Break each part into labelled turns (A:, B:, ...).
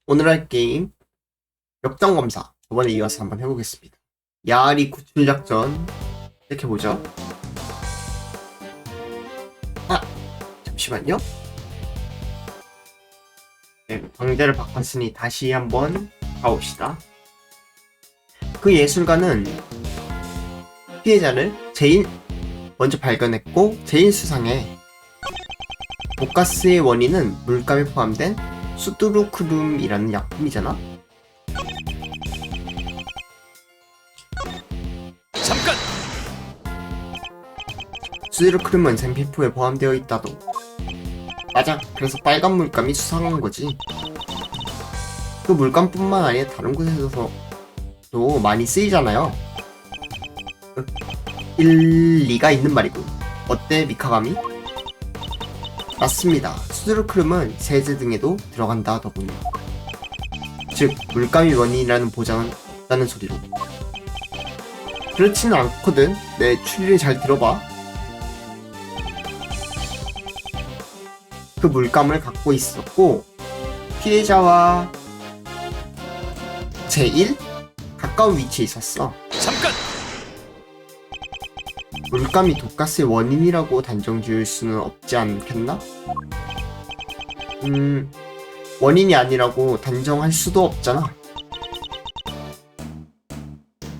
A: 오늘 할 게임 역전검사 저번에 이어서 한번 해보겠습니다. 야리 구출작전 시작해보죠. 아! 잠시만요. 네, 방제를 바꿨으니 다시 한번 가봅시다. 그 예술가는 피해자를 제일 먼저 발견했고 제일 수상해. 독가스의 원인은 물감에 포함된 수두루크룸이라는 약품이잖아?
B: 잠깐!
A: 수두루크룸은 생피부에 포함되어 있다도. 맞아. 그래서 빨간 물감이 수상한 거지. 그 물감뿐만 아니라 다른 곳에서도 많이 쓰이잖아요. 일리가 있는 말이고. 어때, 미카가미? 맞습니다. 수두루크룸은 세제 등에도 들어간다 하더군요. 즉, 물감이 원인이라는 보장은 없다는 소리로. 그렇지는 않거든. 내 추리를 잘 들어봐. 그 물감을 갖고 있었고 피해자와 제일 가까운 위치에 있었어.
B: 잠깐!
A: 물감이 독가스의 원인이라고 단정 지을 수는 없지 않겠나? 원인이 아니라고 단정할 수도 없잖아.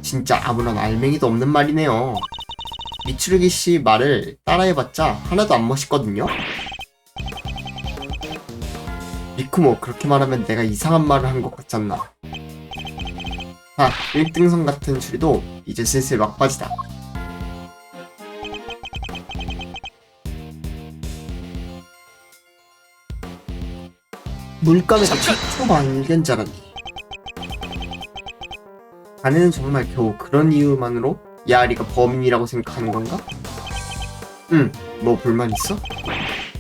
A: 진짜 아무런 알맹이도 없는 말이네요. 미츠루기 씨 말을 따라해봤자 하나도 안 멋있거든요? 미쿠모, 그렇게 말하면 내가 이상한 말을 한 것 같잖나. 아, 1등선 같은 추리도 이제 슬슬 막바지다. 물감에서 최초 발견자라니. 자네는 정말 겨우 그런 이유만으로 야리가 범인이라고 생각하는 건가? 응, 뭐 불만 있어?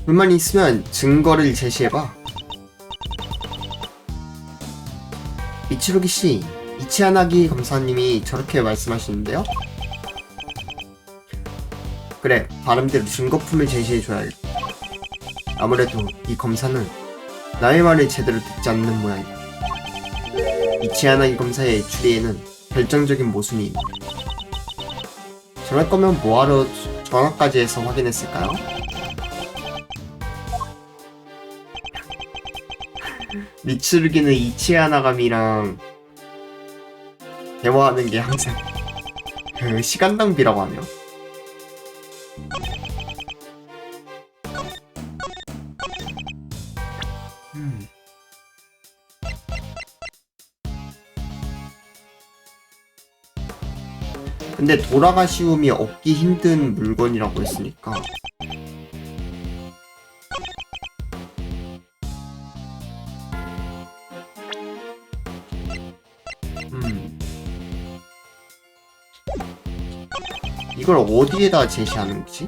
A: 불만이 있으면 증거를 제시해봐. 미츠루기 씨, 이치하나기 검사님이 저렇게 말씀하시는데요? 그래, 발음대로 증거품을 제시해줘야겠다. 아무래도 이 검사는 나의 말을 제대로 듣지 않는 모양이다. 이치하나기 검사의 추리에는 결정적인 모순이 있다. 저럴 거면 뭐하러 전화까지 해서 확인했을까요? 미츠루기는 이치하나가미랑 대화하는 게 항상 시간 낭비라고 하네요. 근데 돌아가시움이 얻기 힘든 물건이라고 했으니까 이걸 어디에다 제시하는 거지?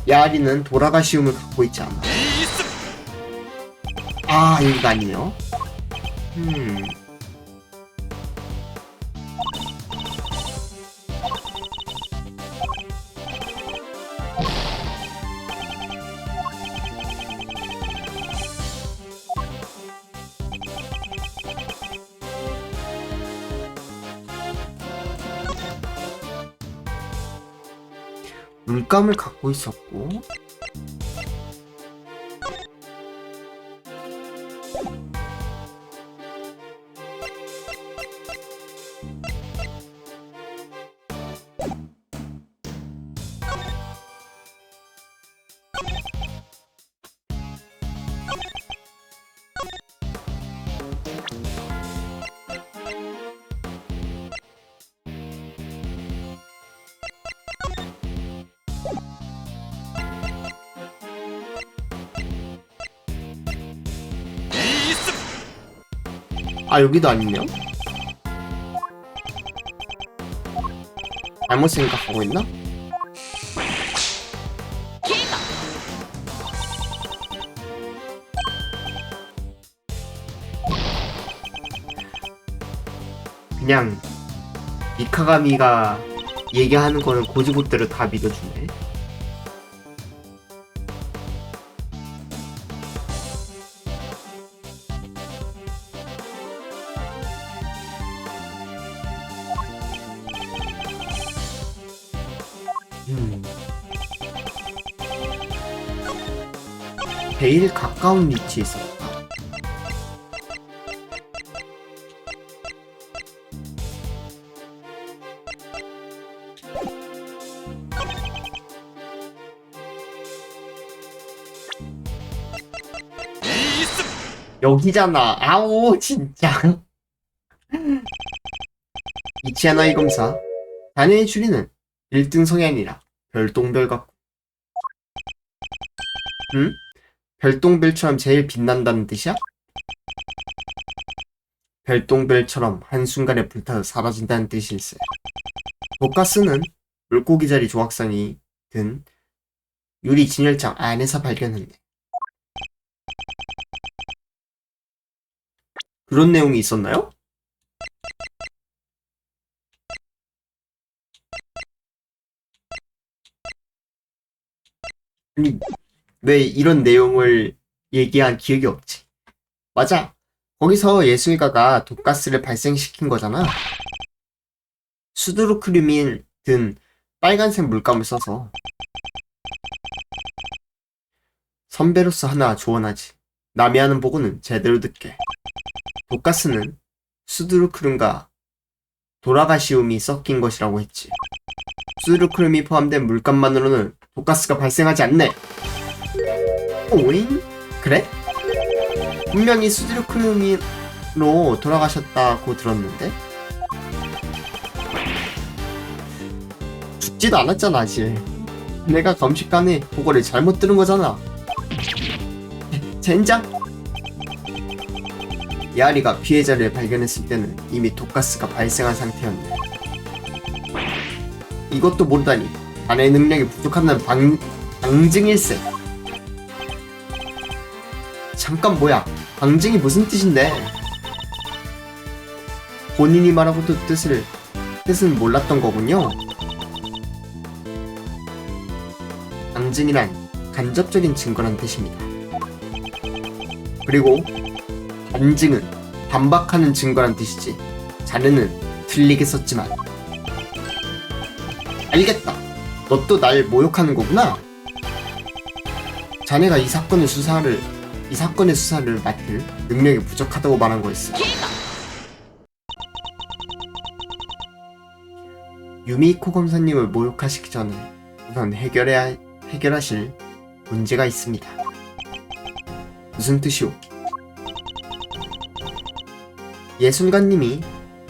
A: 야리는 돌아가시움을 갖고 있지 않아. 아, 여기가 아니네요. 물감을 갖고 있었고 아, 여기도 아니네요? 잘못 생각하고 있나? 그냥 미카가미가 얘기하는 거는 고지고대로 다 믿어주네. 제일 가까운 위치에 있었다. 여기잖아. 아오 진짜. 이치아나이 검사. 자네의 추리는 1등 성향이라 별똥별 같고. 응? 별똥별처럼 제일 빛난다는 뜻이야? 별똥별처럼 한순간에 불타서 사라진다는 뜻일세. 독가스는 물고기 자리 조각상이 든 유리 진열장 안에서 발견했네. 그런 내용이 있었나요? 아니, 왜 이런 내용을 얘기한 기억이 없지? 맞아. 거기서 예술가가 독가스를 발생시킨 거잖아. 수두루크륨인 든 빨간색 물감을 써서. 선배로서 하나 조언하지. 남이 하는 보고는 제대로 듣게. 독가스는 수두루크륨과 도라가시움이 섞인 것이라고 했지. 수두루크륨이 포함된 물감만으로는 독가스가 발생하지 않네. 오잉? 그래? 분명히 수두루크륨으로 돌아가셨다고 들었는데? 죽지도 않았잖아, 아직. 내가 검식관에 그거를 잘못 들은 거잖아. 젠장? 야리가 피해자를 발견했을 때는 이미 독가스가 발생한 상태였네. 이것도 모르다니 자네의 능력이 부족하다는 방증일세. 잠깐 뭐야, 방증이 무슨 뜻인데? 본인이 말하고도 뜻은 몰랐던 거군요. 방증이란 간접적인 증거란 뜻입니다. 그리고 반증은 반박하는 증거란 뜻이지. 자네는 틀리게 썼지만. 알겠다. 너 또 날 모욕하는 거구나. 자네가 이 사건의 수사를 맡을 능력이 부족하다고 말한 거였어. 유미코 검사님을 모욕하시기 전에 우선 해결하실 문제가 있습니다. 무슨 뜻이오? 예술가님이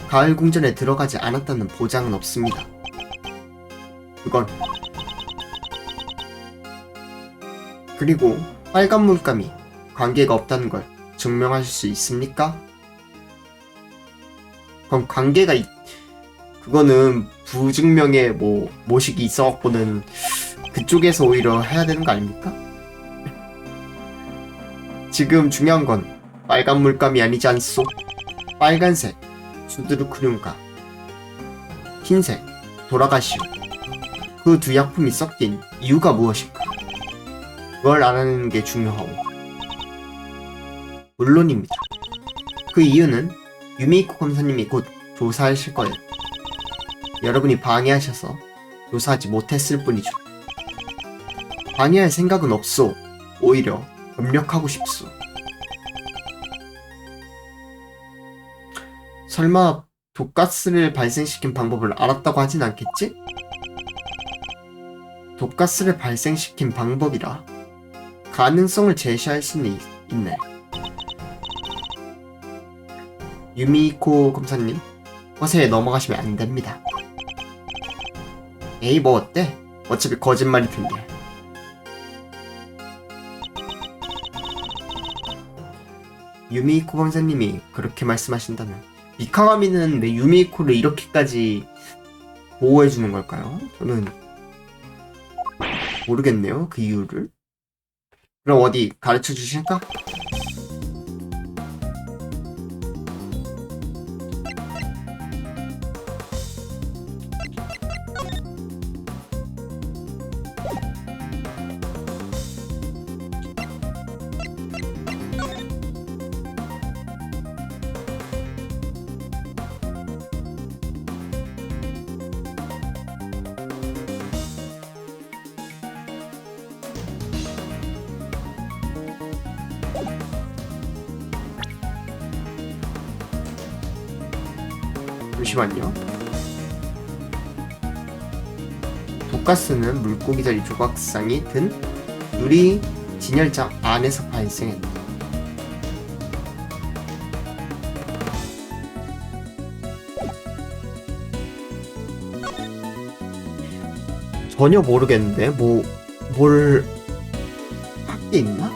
A: 가을 궁전에 들어가지 않았다는 보장은 없습니다. 그건 그리고 빨간 물감이 관계가 없다는 걸 증명하실 수 있습니까? 그럼 그거는 부증명의 모식이 있어갖고는 그쪽에서 오히려 해야 되는 거 아닙니까? 지금 중요한 건 빨간 물감이 아니지 않소? 빨간색 수두루크륨과 흰색 도라가시오. 그 두 약품이 섞인 이유가 무엇일까? 그걸 알아내는 게 중요하오. 물론입니다. 그 이유는 유미이코 검사님이 곧 조사하실 거예요. 여러분이 방해하셔서 조사하지 못했을 뿐이죠. 방해할 생각은 없소. 오히려 협력하고 싶소. 설마 독가스를 발생시킨 방법을 알았다고 하진 않겠지? 독가스를 발생시킨 방법이라 가능성을 제시할 수는 있네. 유미코 검사님, 허세에 넘어가시면 안 됩니다. 에이, 뭐 어때? 어차피 거짓말일 텐데. 유미코 검사님이 그렇게 말씀하신다면 미카가미는 왜 유미코를 이렇게까지 보호해주는 걸까요? 저는 모르겠네요, 그 이유를. 그럼 어디 가르쳐 주실까? 잠시만요. 독가스는 물고기 자리 조각상이 든 유리 진열장 안에서 발생했다. 전혀 모르겠는데 뭘 할 게 있나?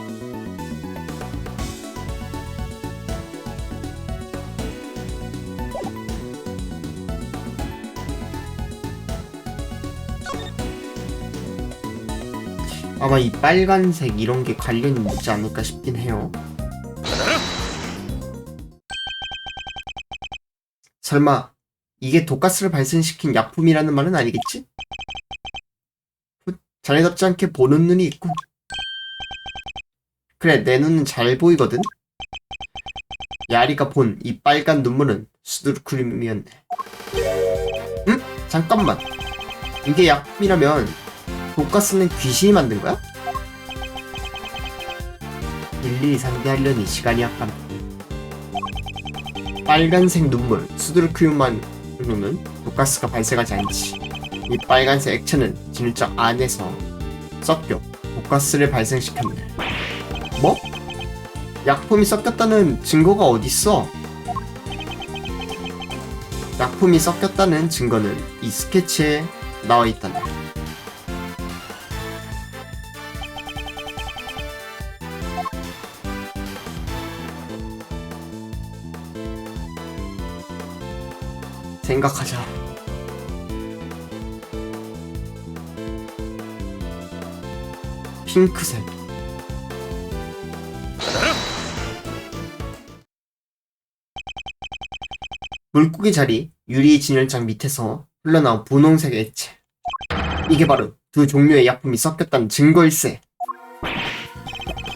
A: 아마 이 빨간색 이런 게 관련이 있지 않을까 싶긴 해요. 설마 이게 독가스를 발생시킨 약품이라는 말은 아니겠지? 자네답지 않게 보는 눈이 있군. 그래, 내 눈은 잘 보이거든? 야리가 본 이 빨간 눈물은 수두루크림이었네. 응? 잠깐만. 이게 약품이라면 독가스는 귀신이 만든 거야? 일일이 상대하려니 시간이 아깝네. 빨간색 눈물, 수두루크림만으로는 독가스가 발생하지 않지. 이 빨간색 액체는 진열장 안에서 섞여 독가스를 발생시켰네. 뭐? 약품이 섞였다는 증거가 어딨어? 약품이 섞였다는 증거는 이 스케치에 나와 있단다. 생각하자. 핑크색. 물고기 자리 유리 진열장 밑에서 흘러나온 분홍색 액체. 이게 바로 두 종류의 약품이 섞였다는 증거일세.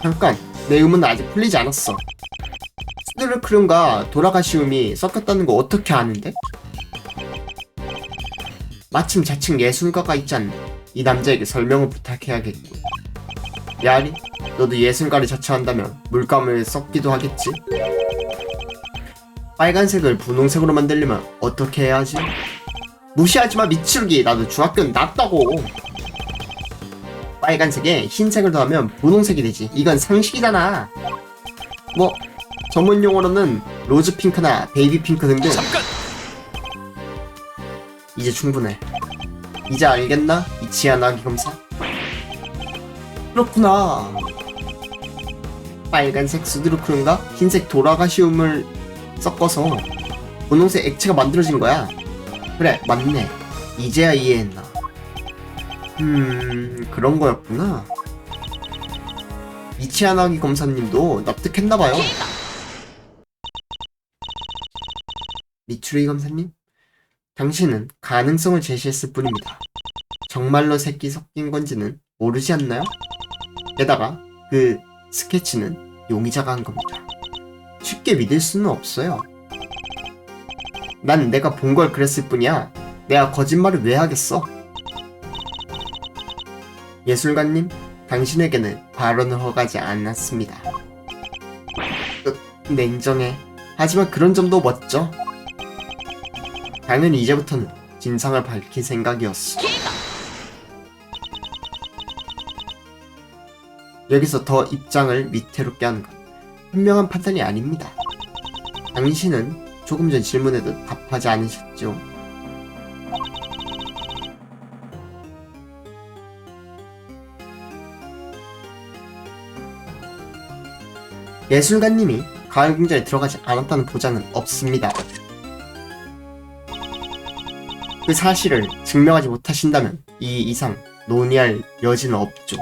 A: 잠깐, 내 의문은 아직 풀리지 않았어. 스테르크lum과 도라가시움이 섞였다는 거 어떻게 아는데? 마침 자칭 예술가가 있지 않나. 이 남자에게 설명을 부탁해야겠고. 야리, 너도 예술가를 자처한다면 물감을 섞기도 하겠지? 빨간색을 분홍색으로 만들려면 어떻게 해야 하지? 무시하지마 미츠루기, 나도 중학교는 났다고. 빨간색에 흰색을 더하면 분홍색이 되지. 이건 상식이잖아. 뭐 전문 용어로는 로즈 핑크나 베이비 핑크 등등. 잠깐! 이제 충분해. 이제 알겠나? 이치아나기 검사. 그렇구나. 빨간색 수두루크lum과 흰색 도라가시움을 섞어서 분홍색 액체가 만들어진 거야. 그래, 맞네. 이제야 이해했나. 그런 거였구나. 이치아나기 검사님도 납득했나봐요. 미츠루이 검사님? 당신은 가능성을 제시했을 뿐입니다. 정말로 색이 섞인 건지는 모르지 않나요? 게다가 그 스케치는 용의자가 한 겁니다. 쉽게 믿을 수는 없어요. 난 내가 본 걸 그랬을 뿐이야. 내가 거짓말을 왜 하겠어? 예술가님, 당신에게는 발언을 허가하지 않았습니다. 냉정해. 하지만 그런 점도 멋져. 당연히 이제부터는 진상을 밝힐 생각이었어. 여기서 더 입장을 위태롭게 하는 건 현명한 판단이 아닙니다. 당신은 조금 전 질문에도 답하지 않으셨죠? 예술가님이 가을궁전에 들어가지 않았다는 보장은 없습니다. 그 사실을 증명하지 못하신다면 이 이상 논의할 여지는 없죠.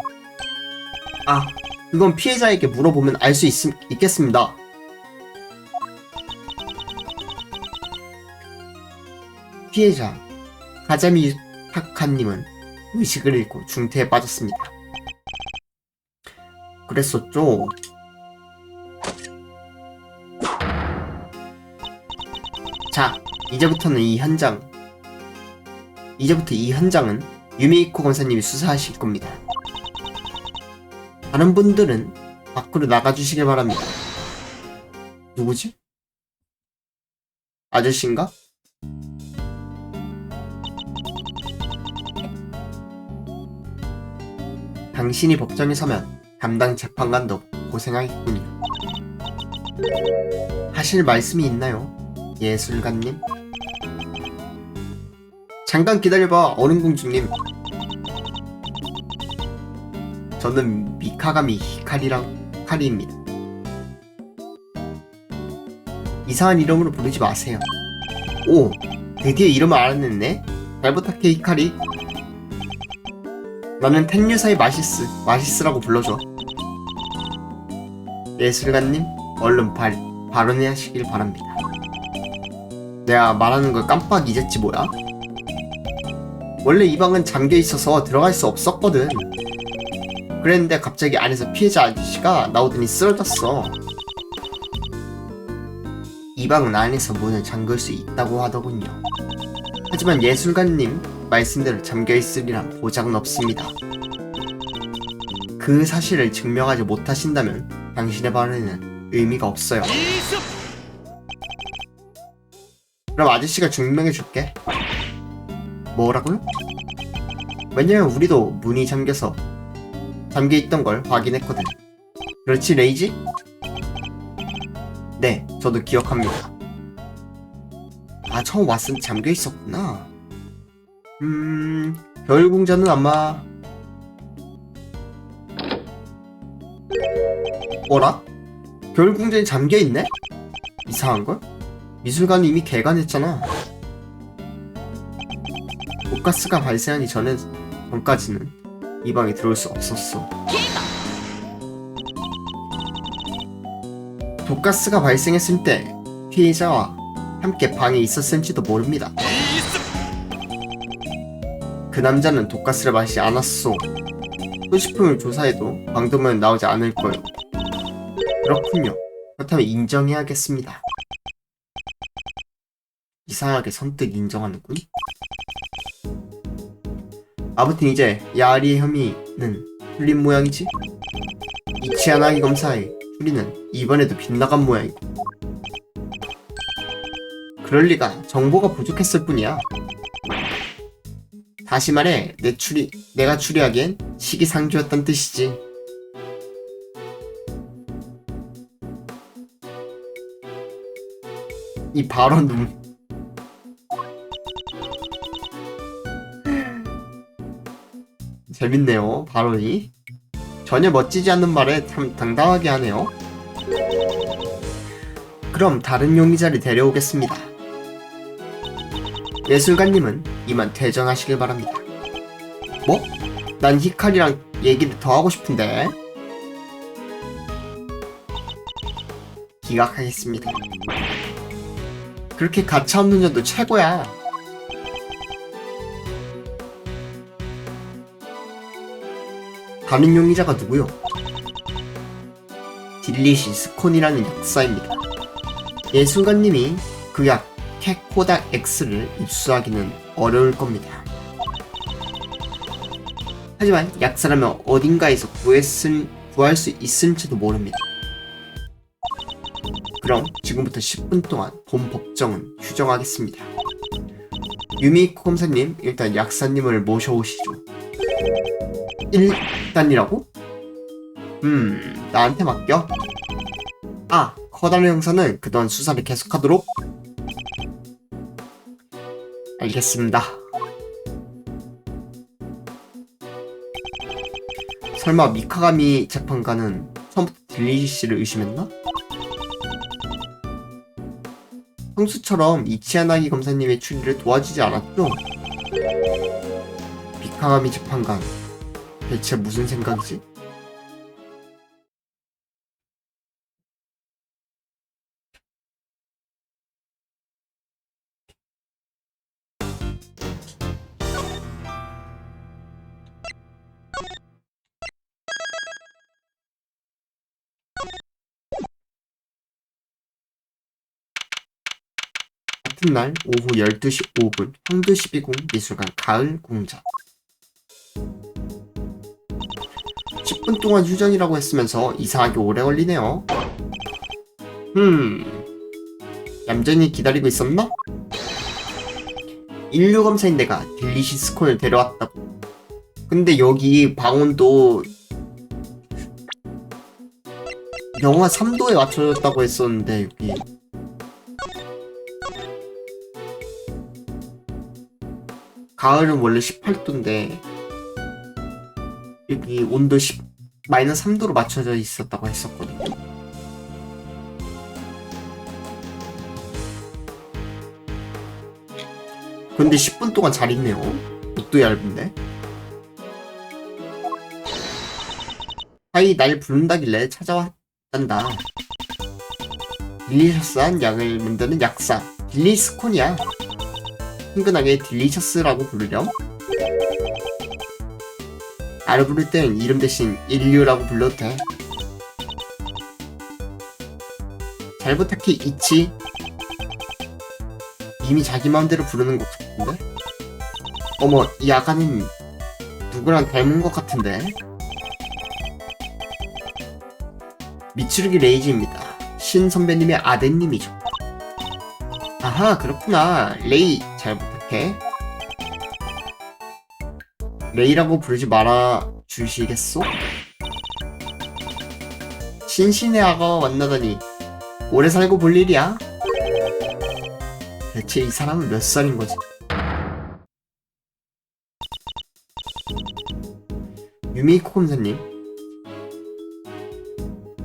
A: 아, 그건 피해자에게 물어보면 알 수 있겠습니다. 피해자 가자미 타카님은 의식을 잃고 중태에 빠졌습니다. 그랬었죠. 자, 이제부터 이 현장은 유미히코 검사님이 수사하실 겁니다. 다른 분들은 밖으로 나가주시길 바랍니다. 누구지? 아저씨인가? 당신이 법정에 서면 담당 재판관도 고생하겠군요. 하실 말씀이 있나요? 예술가님? 잠깐 기다려봐, 어른공주님. 저는 미카가미 히카리입니다. 이상한 이름으로 부르지 마세요. 오, 드디어 이름을 알아냈네. 잘 부탁해, 히카리. 나는 텐유사의 마시스라고 불러줘. 예술가님, 얼른 발언하시길 바랍니다. 내가 말하는 걸 깜빡 잊었지 뭐야? 원래 이 방은 잠겨있어서 들어갈 수 없었거든. 그랬는데 갑자기 안에서 피해자 아저씨가 나오더니 쓰러졌어. 이 방은 안에서 문을 잠글 수 있다고 하더군요. 하지만 예술가님 말씀대로 잠겨있으리란 보장은 없습니다. 그 사실을 증명하지 못하신다면 당신의 발언에는 의미가 없어요. 그럼 아저씨가 증명해줄게. 뭐라고요? 왜냐면 우리도 문이 잠겨있던 걸 확인했거든. 그렇지, 레이지? 네, 저도 기억합니다. 아, 처음 왔을 때 잠겨있었구나. 겨울궁전은 아마... 뭐라? 겨울궁전이 잠겨있네? 이상한걸? 미술관은 이미 개관했잖아. 독가스가 발생하기 전까지는 이 방에 들어올 수 없었어. 독가스가 발생했을 때 피해자와 함께 방에 있었을지도 모릅니다. 그 남자는 독가스를 마시지 않았소. 소지품을 조사해도 방도면 나오지 않을 거예요. 그렇군요. 그렇다면 인정해야겠습니다. 이상하게 선뜻 인정하는군. 아무튼 이제 야리의 혐의는 풀린 모양이지? 이치아나기 검사의 추리는 이번에도 빗나간 모양이고. 그럴 리가, 정보가 부족했을 뿐이야. 다시 말해, 내가 추리하기엔 시기상조였단 뜻이지. 이 발언 재밌네요, 발언이. 전혀 멋지지 않는 말에 참 당당하게 하네요. 그럼 다른 용의자를 데려오겠습니다. 예술가님은 이만 퇴정하시길 바랍니다. 뭐? 난 히카리랑 얘기를 더 하고 싶은데. 기각하겠습니다. 그렇게 가차없는 년도 최고야. 다른 용의자가 누구요? 딜리시 스콘이라는 약사입니다. 예술가님이 그 약 캐코닥 X를 입수하기는 어려울 겁니다. 하지만 약사라면 어딘가에서 구할 수 있을지도 모릅니다. 그럼 지금부터 10분 동안 본 법정은 휴정하겠습니다. 유미코 검사님, 일단 약사님을 모셔오시죠. 1단이라고? 나한테 맡겨. 아, 커다란 형사는 그동안 수사를 계속하도록. 알겠습니다. 설마 미카가미 재판관은 처음부터 딜리시 씨를 의심했나? 평소처럼 이치아나기 검사님의 추리를 도와주지 않았죠? 미카가미 재판관, 대체 무슨 생각이지? 같은 날 오후 12시 5분 황도 12궁 미술관 가을 공전. 10분 동안 휴전이라고 했으면서 이상하게 오래 걸리네요. 얌전히 기다리고 있었나? 인류검사인 내가 딜리시 스콘을 데려왔다고. 근데 여기 방온도 영하 3도에 맞춰졌다고 했었는데 여기 가을은 원래 18도인데 여기 온도 마이너스 3도로 맞춰져 있었다고 했었거든요. 근데 10분 동안 잘 있네요. 옷도 얇은데. 하이 날 부른다길래 찾아왔단다. 딜리셔스한 약을 만드는 약사 딜리스콘이야. 친근하게 딜리셔스라고 부르렴. 나를 부를 땐 이름 대신 인류라고 불러도 돼. 잘 부탁해 이치. 이미 자기 마음대로 부르는 것 같은데? 어머, 이 아가는 누구랑 닮은 것 같은데? 미츠루기 레이지입니다. 신 선배님의 아드님이죠. 아하, 그렇구나. 레이, 잘 부탁해. 레이라고 부르지 말아 주시겠소? 신신의 아가 만나다니 오래 살고 볼 일이야. 대체 이 사람은 몇 살인 거지? 유미코 검사님,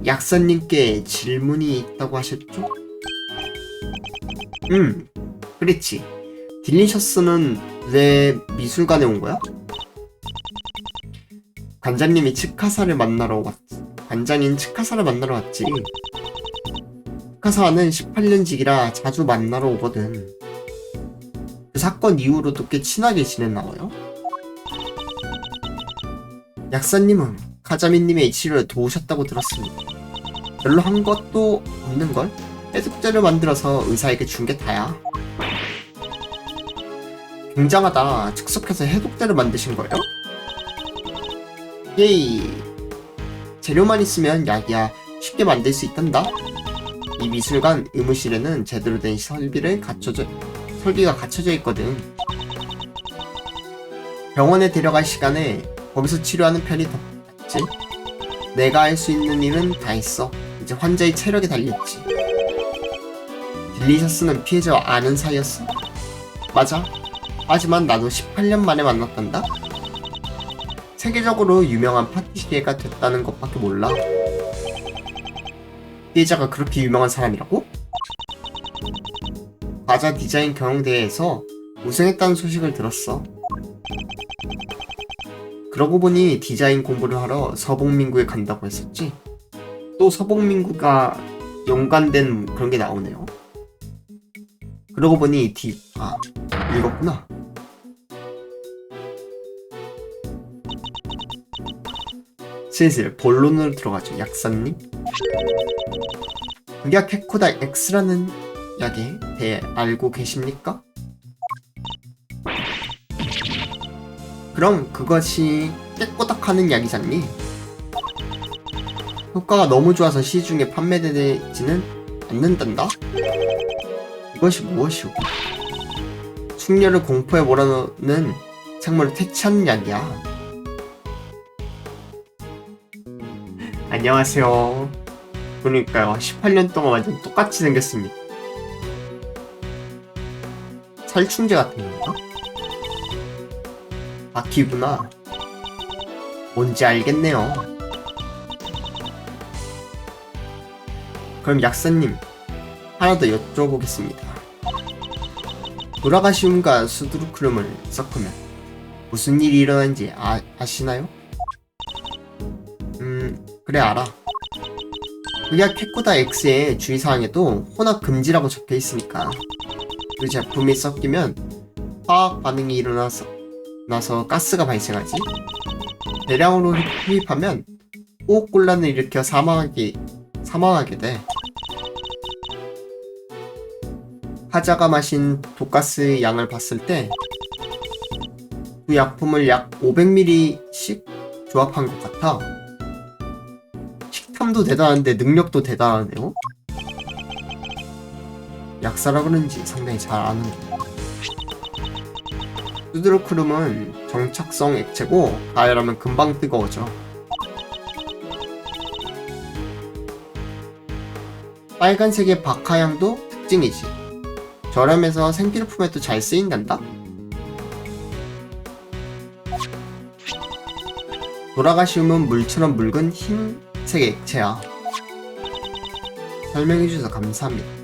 A: 약사님께 질문이 있다고 하셨죠? 그렇지. 딜리셔스는 왜 미술관에 온 거야? 관장님이 츠카사를 만나러 왔지. 관장인 츠카사를 만나러 왔지. 츠카사와는 18년직이라 자주 만나러 오거든. 그 사건 이후로도 꽤 친하게 지냈나봐요. 약사님은 카자미님의 치료를 도우셨다고 들었습니다. 별로 한 것도 없는걸? 해독제를 만들어서 의사에게 준 게 다야. 굉장하다. 즉석해서 해독제를 만드신 거예요? 예이. 재료만 있으면 약이야 쉽게 만들 수 있단다. 이 미술관 의무실에는 제대로 된 설비가 갖춰져 있거든. 병원에 데려갈 시간에 거기서 치료하는 편이 더 낫지. 내가 할 수 있는 일은 다 했어. 이제 환자의 체력에 달렸지. 딜리셔스는 피해자와 아는 사이였어? 맞아. 하지만 나도 18년 만에 만났단다. 세계적으로 유명한 파티시에가 됐다는 것밖에 몰라. 피해자가 그렇게 유명한 사람이라고? 과자 디자인 경영대회에서 우승했다는 소식을 들었어. 그러고 보니 디자인 공부를 하러 서북민구에 간다고 했었지? 또 서북민구가 연관된 그런 게 나오네요. 그러고 보니 읽었구나. 슬슬 본론으로 들어가죠. 약사님, 극약 캐코다 X라는 약에 대해 알고 계십니까? 그럼 그것이 깨꼬닥하는 약이잖니? 효과가 너무 좋아서 시중에 판매되지는 않는단다? 이것이 무엇이오? 숙녀를 공포에 몰아넣는 생물을 퇴치하는 약이야. 안녕하세요. 그러니까요, 18년 동안 완전 똑같이 생겼습니다. 살충제 같은 건가? 바퀴구나. 뭔지 알겠네요. 그럼 약사님, 하나 더 여쭤보겠습니다. 도라가시움과 수두루크름을 섞으면 무슨 일이 일어나는지 아시나요? 그래, 알아. 극약 캐코다 X의 주의사항에도 혼합 금지라고 적혀 있으니까 그 제품이 섞이면 화학 반응이 일어나서 가스가 발생하지. 대량으로 흡입하면 호흡곤란을 일으켜 사망하게 돼. 하자가 마신 독가스 양을 봤을 때 그 약품을 약 500ml씩 조합한 것 같아. 식탐도 대단한데 능력도 대단하네요. 약사라 그런지 상당히 잘 아는 게. 수드루크름은 정착성 액체고 가열하면 금방 뜨거워져. 빨간색의 박하향도 특징이지. 저렴해서 생필품에도 잘 쓰인단다. 돌아가시움은 물처럼 묽은 흰색 액체야. 설명해주셔서 감사합니다.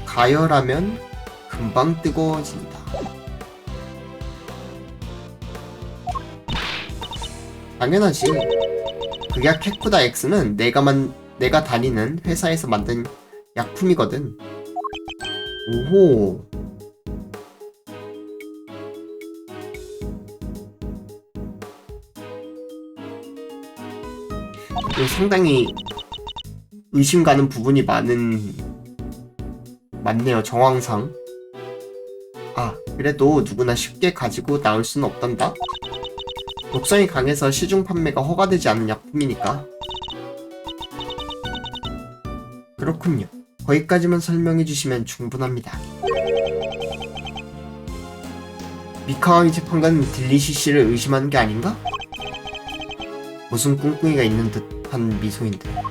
A: 가열하면 금방 뜨거워진다. 당연하지. 극약 캐쿠다 X는 내가 다니는 회사에서 만든 약품이거든. 오호. 상당히 의심 가는 부분이 많네요. 정황상. 그래도 누구나 쉽게 가지고 나올 수는 없단다. 독성이 강해서 시중 판매가 허가되지 않은 약품이니까. 그렇군요. 거기까지만 설명해 주시면 충분합니다. 미카와미 재판관은 딜리시 씨를 의심하는 게 아닌가? 무슨 꿍꿍이가 있는 듯한 미소인데.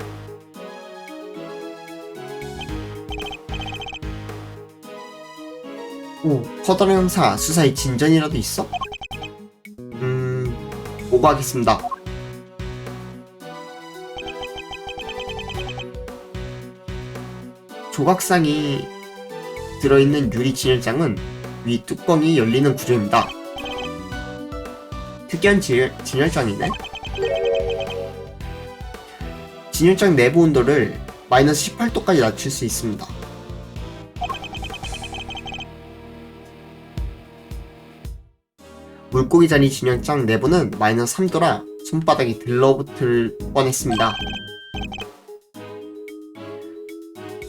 A: 오, 커다란 형사, 수사에 진전이라도 있어? 보고하겠습니다. 조각상이 들어있는 유리 진열장은 위 뚜껑이 열리는 구조입니다. 특이한 진열장이네? 진열장 내부 온도를 마이너스 18도까지 낮출 수 있습니다. 물고기 자리 진열장 내부는 마이너스 3도라 손바닥이 들러붙을 뻔했습니다.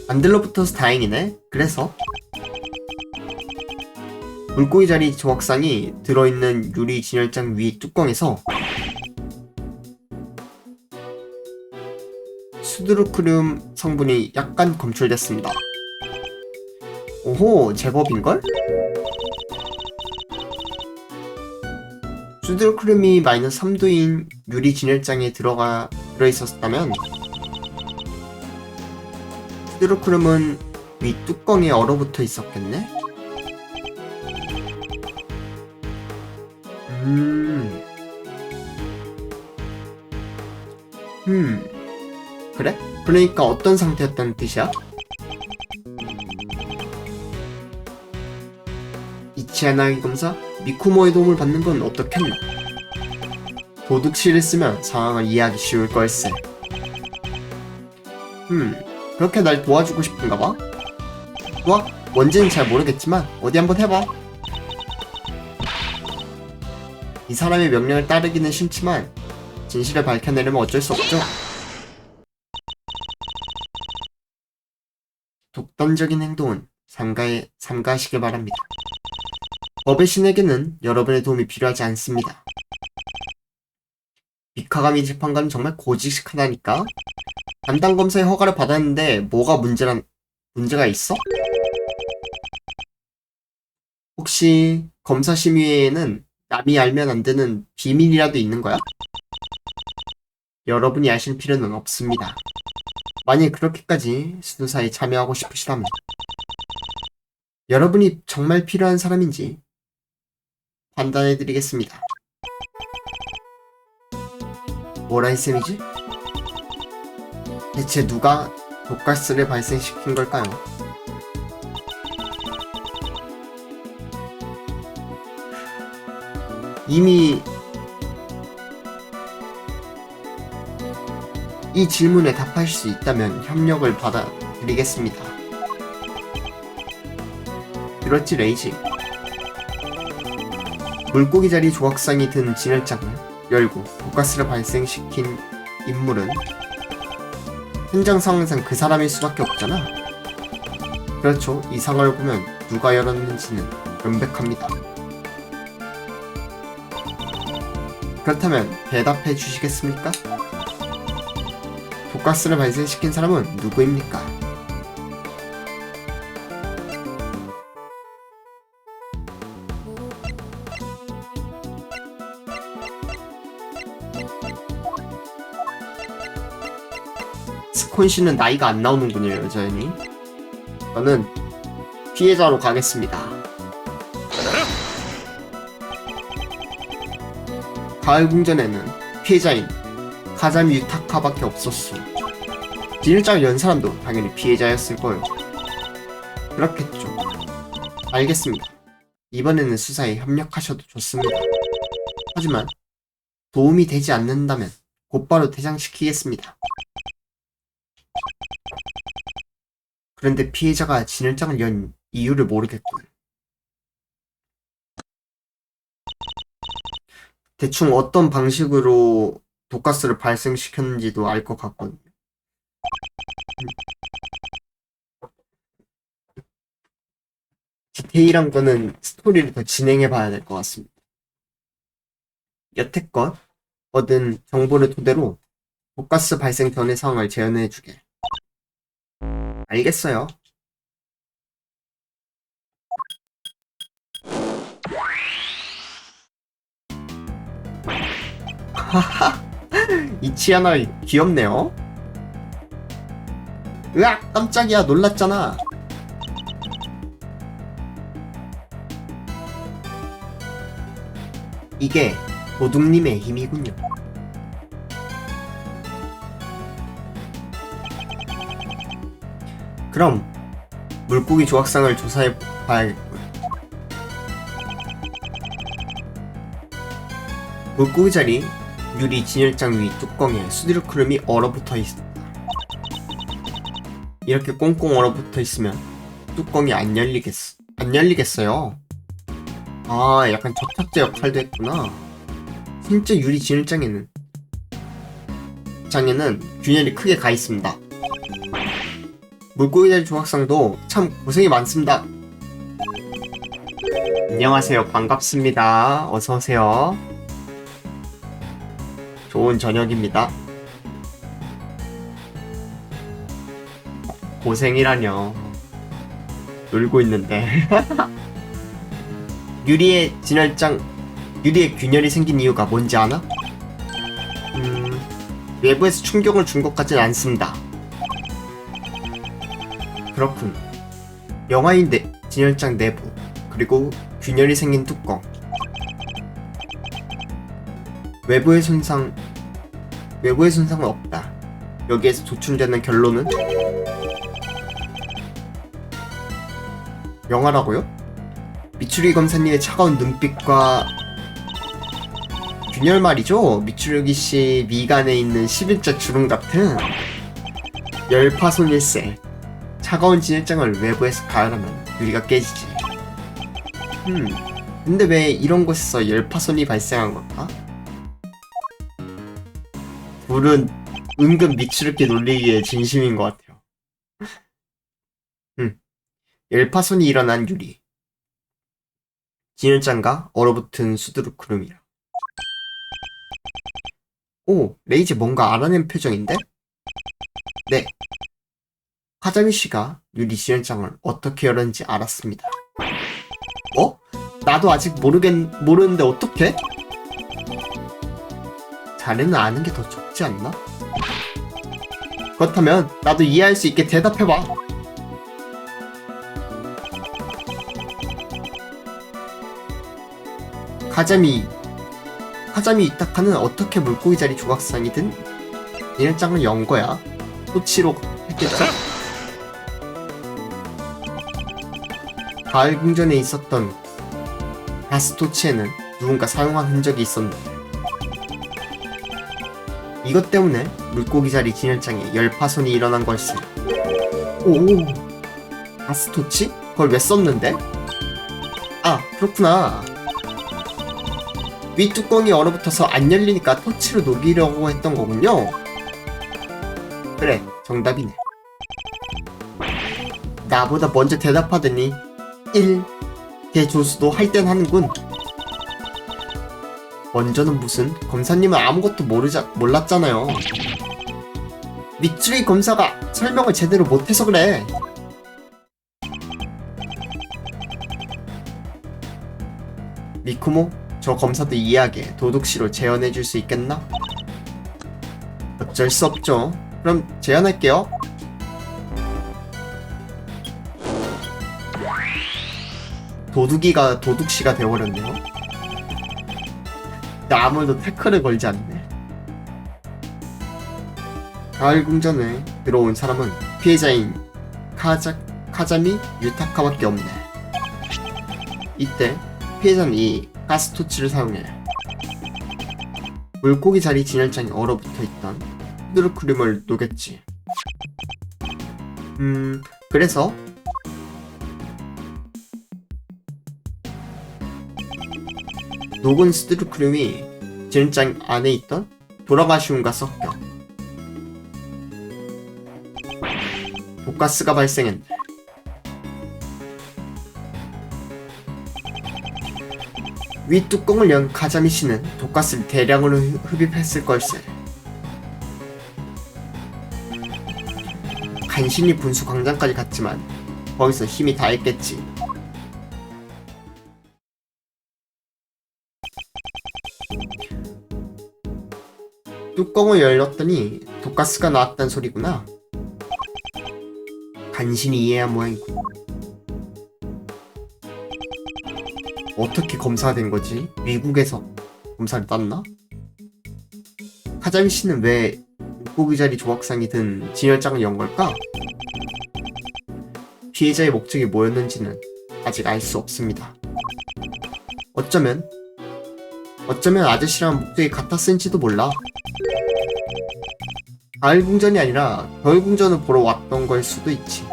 A: 안 들러붙어서 다행이네. 그래서 물고기 자리 조각상이 들어있는 유리 진열장 위 뚜껑에서 수드루크륨 성분이 약간 검출됐습니다. 오호, 제법인걸? 수드루크륨이 마이너스 3도인 유리 진열장에 들어있었다면 수드루크륨은 위 뚜껑에 얼어붙어 있었겠네? 그래? 그러니까 어떤 상태였다는 뜻이야? 이치아나기 검사? 미쿠모의 도움을 받는 건 어떻겠나? 도둑실을 쓰면 상황을 이해하기 쉬울 걸세. 그렇게 날 도와주고 싶은가 봐? 좋아, 뭔지는 잘 모르겠지만 어디 한번 해봐. 이 사람의 명령을 따르기는 싫지만 진실을 밝혀내려면 어쩔 수 없죠. 독단적인 행동은 삼가하시길 바랍니다. 법의 신에게는 여러분의 도움이 필요하지 않습니다. 미카가미 재판관은 정말 고지식하다니까. 담당 검사의 허가를 받았는데 뭐가 문제가 있어? 혹시 검사 심의회에는 남이 알면 안 되는 비밀이라도 있는 거야? 여러분이 아실 필요는 없습니다. 만약 그렇게까지 수사에 참여하고 싶으시다면 여러분이 정말 필요한 사람인지 판단해드리겠습니다. 뭐라 이 셈이지? 대체 누가 독가스를 발생시킨 걸까요? 이미 이 질문에 답하실 수 있다면 협력을 받아드리겠습니다. 그렇지, 레이지. 물고기 자리 조각상이 든 진열장을 열고 독가스를 발생시킨 인물은 현장 상황상 그 사람일 수밖에 없잖아. 그렇죠. 이 상황을 보면 누가 열었는지는 명백합니다. 그렇다면 대답해 주시겠습니까? 독가스를 발생시킨 사람은 누구입니까? 스콘 씨는 나이가 안 나오는군요, 여전히. 저는 피해자로 가겠습니다. 가을 궁전에는 피해자인 카자미 유타카밖에 없었소. 진일장을 연 사람도 당연히 피해자였을 거예요. 그렇겠죠. 알겠습니다. 이번에는 수사에 협력하셔도 좋습니다. 하지만 도움이 되지 않는다면 곧바로 퇴장시키겠습니다. 그런데 피해자가 진일장을 연 이유를 모르겠군. 대충 어떤 방식으로 독가스를 발생시켰는지도 알 것 같거든요. 디테일한 거는 스토리를 더 진행해 봐야 될 것 같습니다. 여태껏 얻은 정보를 토대로 독가스 발생 전의 상황을 재현해 주게. 알겠어요. 하하, 이치아나 귀엽네요. 으악, 깜짝이야, 놀랐잖아. 이게 도둑님의 힘이군요. 그럼 물고기 조각상을 조사해 봐야겠군. 물고기 자리 유리 진열장 위 뚜껑에 수디르크름이 얼어붙어 있었다. 이렇게 꽁꽁 얼어붙어 있으면 뚜껑이 안 열리겠어요. 아, 약간 접착제 역할도 했구나. 실제 유리 진열장에는 균열이 크게 가 있습니다. 물고기 자리 조각상도 참 고생이 많습니다. 안녕하세요. 반갑습니다. 어서오세요. 좋은 저녁입니다. 고생이라뇨. 놀고 있는데. 유리의 균열이 생긴 이유가 뭔지 아나? 외부에서 충격을 준 것 같진 않습니다. 그렇군. 영화인 진열장 내부, 그리고 균열이 생긴 뚜껑. 외부의 손상은 없다. 여기에서 도출되는 결론은? 영화라고요? 미추루기 검사님의 차가운 눈빛과 균열 말이죠? 미추루기 씨 미간에 있는 11자 주름 같은 열파손일세. 차가운 진열장을 외부에서 가열하면 유리가 깨지지. 근데 왜 이런 곳에서 열파손이 발생한 걸까? 둘은 은근 미추루기 놀리기에 진심인 것 같아요. 열파손이 일어난 유리. 진열장과 얼어붙은 수두룩구름이라. 오, 레이지 뭔가 알아낸 표정인데? 네. 카자미 씨가 유리 진열장을 어떻게 열었는지 알았습니다. 어? 나도 아직 모르는데 어떡해? 자네는 아는 게 더 적지 않나? 그렇다면 나도 이해할 수 있게 대답해봐. 카자미 이타카는 어떻게 물고기 자리 조각상이든 진열장을 연 거야. 토치로 했겠죠? 가을 궁전에 있었던 가스토치에는 누군가 사용한 흔적이 있었는데 이것 때문에 물고기 자리 진열장에 열파손이 일어난 걸세. 오, 가스토치? 그걸 왜 썼는데? 아, 그렇구나. 윗뚜껑이 얼어붙어서 안 열리니까 토치로 녹이려고 했던 거군요. 그래, 정답이네. 나보다 먼저 대답하더니 1. 대조수도 할 땐 하는군. 먼저는 무슨 검사님은 아무것도 몰랐잖아요. 미츠루기 검사가 설명을 제대로 못해서 그래. 미쿠모, 저 검사도 이해하게 도둑씨로 재현해줄 수 있겠나? 어쩔 수 없죠. 그럼 제안할게요. 도둑이가 도둑씨가 되어버렸네요. 아무래도 태클을 걸지 않네. 가을 궁전에 들어온 사람은 피해자인 카자미 유타카밖에 없네. 이때 피해자는 이 가스토치를 사용해 물고기 자리 진열장에 얼어붙어 있던 스드루크림을 녹였지. 그래서 녹은 스드루크림이 진열장 안에 있던 도라마시움과 섞여 독가스가 발생했네. 위 뚜껑을 연 카자미 씨는 독가스를 대량으로 흡입했을 걸세. 간신히 분수 광장까지 갔지만 거기서 힘이 다했겠지. 뚜껑을 열었더니 독가스가 나왔단 소리구나. 간신히 이해한 모양이군. 어떻게 검사가 된 거지? 미국에서 검사를 땄나? 카자미 씨는 왜 물고기 자리 조각상이 든 진열장을 연 걸까? 피해자의 목적이 뭐였는지는 아직 알 수 없습니다. 어쩌면 아저씨랑 목적이 같았을지도 몰라. 가을 궁전이 아니라 겨울 궁전을 보러 왔던 걸 수도 있지.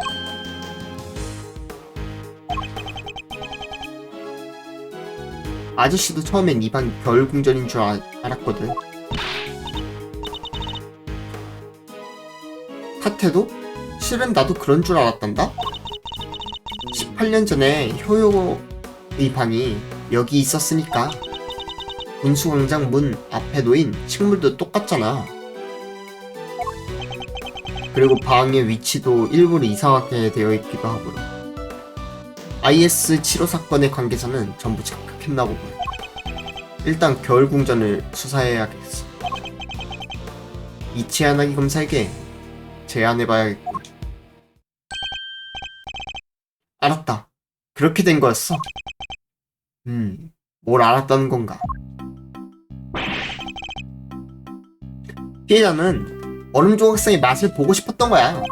A: 아저씨도 처음엔 이 방 겨울 궁전인 줄 알았거든. 타테도? 실은 나도 그런 줄 알았단다? 18년 전에 효요의 방이 여기 있었으니까. 분수광장 문 앞에 놓인 식물도 똑같잖아. 그리고 방의 위치도 일부러 이상하게 되어 있기도 하고요. IS-75 사건의 관계자는 전부 착각했나 보군. 일단 겨울궁전을 수사해야겠어. 이치아나기 검사에게 제안해봐야겠군. 알았다. 그렇게 된 거였어. 뭘 알았다는 건가? 피해자는 얼음 조각상의 맛을 보고 싶었던 거야.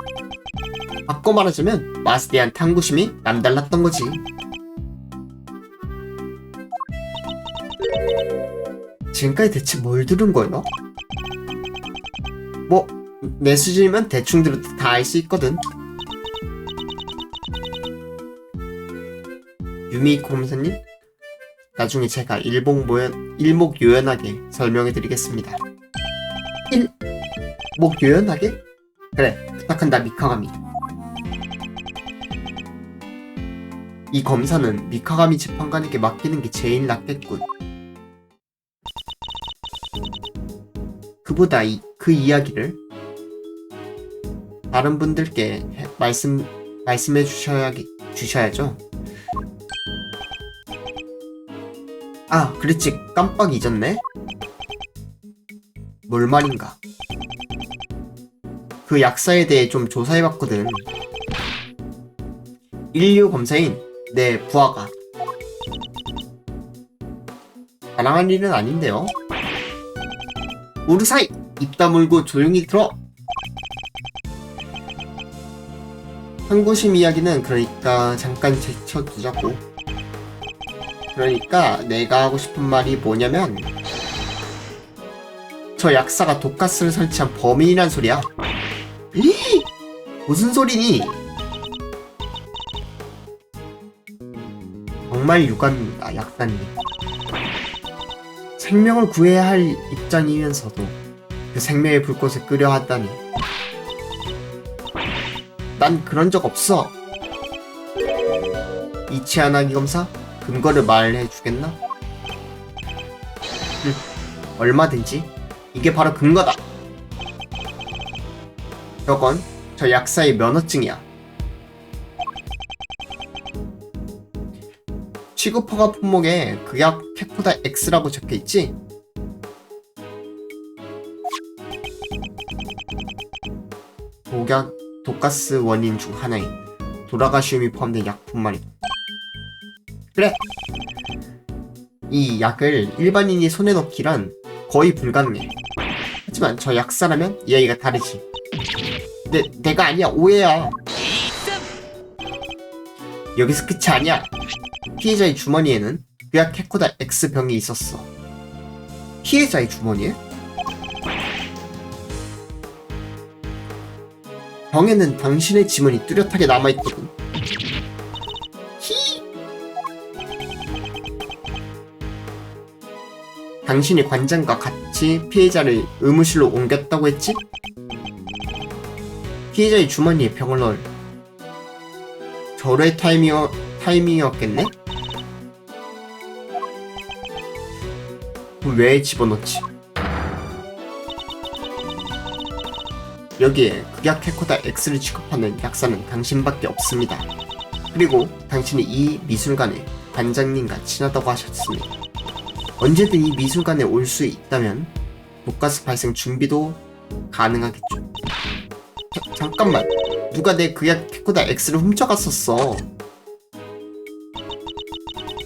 A: 바꿔 말하자면 맛에 대한 탐구심이 남달랐던 거지. 지금까지 대체 뭘 들은 거야? 뭐 내 수준이면 대충 들어도 다 알 수 있거든. 유미코 검사님, 나중에 제가 일목요연하게 설명해드리겠습니다. 일목요연하게? 그래, 부탁한다 미카가미. 이 검사는 미카가미 재판관에게 맡기는 게 제일 낫겠군. 그보다 그 이야기를 다른 분들께 말씀해 주셔야죠. 아, 그렇지. 깜빡 잊었네. 뭘 말인가? 그 약사에 대해 좀 조사해봤거든. 인류 검사인 내 부하가. 자랑할 일은 아닌데요. 우르사이! 입 다물고 조용히 들어! 항구심 이야기는 그러니까 잠깐 제쳐두자고. 그러니까 내가 하고 싶은 말이 뭐냐면 저 약사가 독가스를 설치한 범인이란 소리야. 이? 무슨 소리니? 정말 유감입니다, 약사님. 생명을 구해야 할 입장이면서도 그 생명의 불꽃을 끄려 하다니. 난 그런 적 없어. 이치아나기 검사? 근거를 말해주겠나? 얼마든지. 이게 바로 근거다. 저건 저 약사의 면허증이야. 취급허가 품목에 극약 캐코다 X라고 적혀있지? 독가스 원인 중 하나인 도라가시움이 포함된 약품 말이다. 그래! 이 약을 일반인이 손에 넣기란 거의 불가능해. 하지만 저 약사라면 이야기가 다르지. 내가 아니야. 오해야. 여기서 끝이 아니야. 피해자의 주머니에는 그약 캐코다 X 병이 있었어. 피해자의 주머니에? 병에는 당신의 지문이 뚜렷하게 남아있거든. 당신이 관장과 같이 피해자를 의무실로 옮겼다고 했지? 피해자의 주머니에 병을 넣을 절호의 타이밍이었겠네? 그럼 왜 집어넣지? 여기에 극약 캐코다 X를 취급하는 약사는 당신밖에 없습니다. 그리고 당신이 이 미술관의 관장님과 친하다고 하셨습니다. 언제든 이 미술관에 올 수 있다면 독가스 발생 준비도 가능하겠죠. 잠깐만, 누가 내 극약 캐코다 X를 훔쳐갔었어.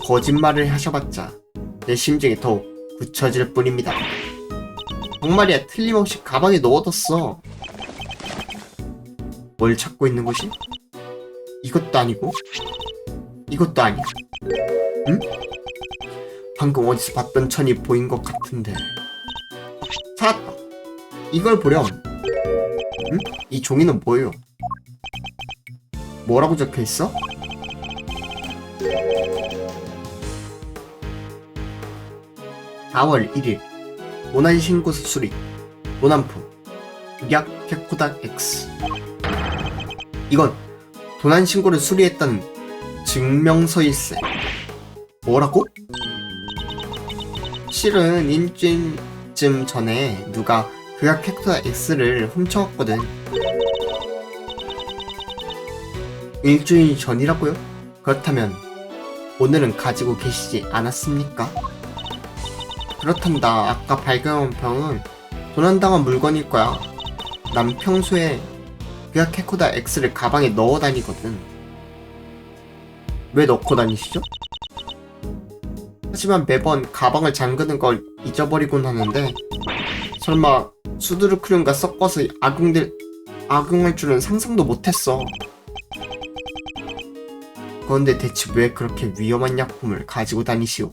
A: 거짓말을 하셔봤자 내 심정이 더욱 굳혀질 뿐입니다. 정말이야, 틀림없이 가방에 넣어뒀어. 뭘 찾고 있는 거지? 이것도 아니고 이것도 아니야. 응? 방금 어디서 봤던 천이 보인 것 같은데. 찾았다. 이걸 보렴. 응? 이 종이는 뭐예요? 뭐라고 적혀있어? (4월 1일) 도난 신고서 수리 도난품 극약 캐코다 X. 이건 도난 신고를 수리했다는 증명서일세. 뭐라고? 실은 일주일쯤 전에 누가 극약 캐코다 X를 훔쳐갔거든. 일주일 전이라고요? 그렇다면 오늘은 가지고 계시지 않았습니까? 그렇단다. 아까 발견한 병은 도난당한 물건일 거야. 난 평소에 극약 캐코다 X를 가방에 넣어 다니거든. 왜 넣고 다니시죠? 하지만 매번 가방을 잠그는 걸 잊어버리곤 하는데 설마 수두르크륨과 섞어서 악용할 줄은 상상도 못했어. 그런데 대체 왜 그렇게 위험한 약품을 가지고 다니시오?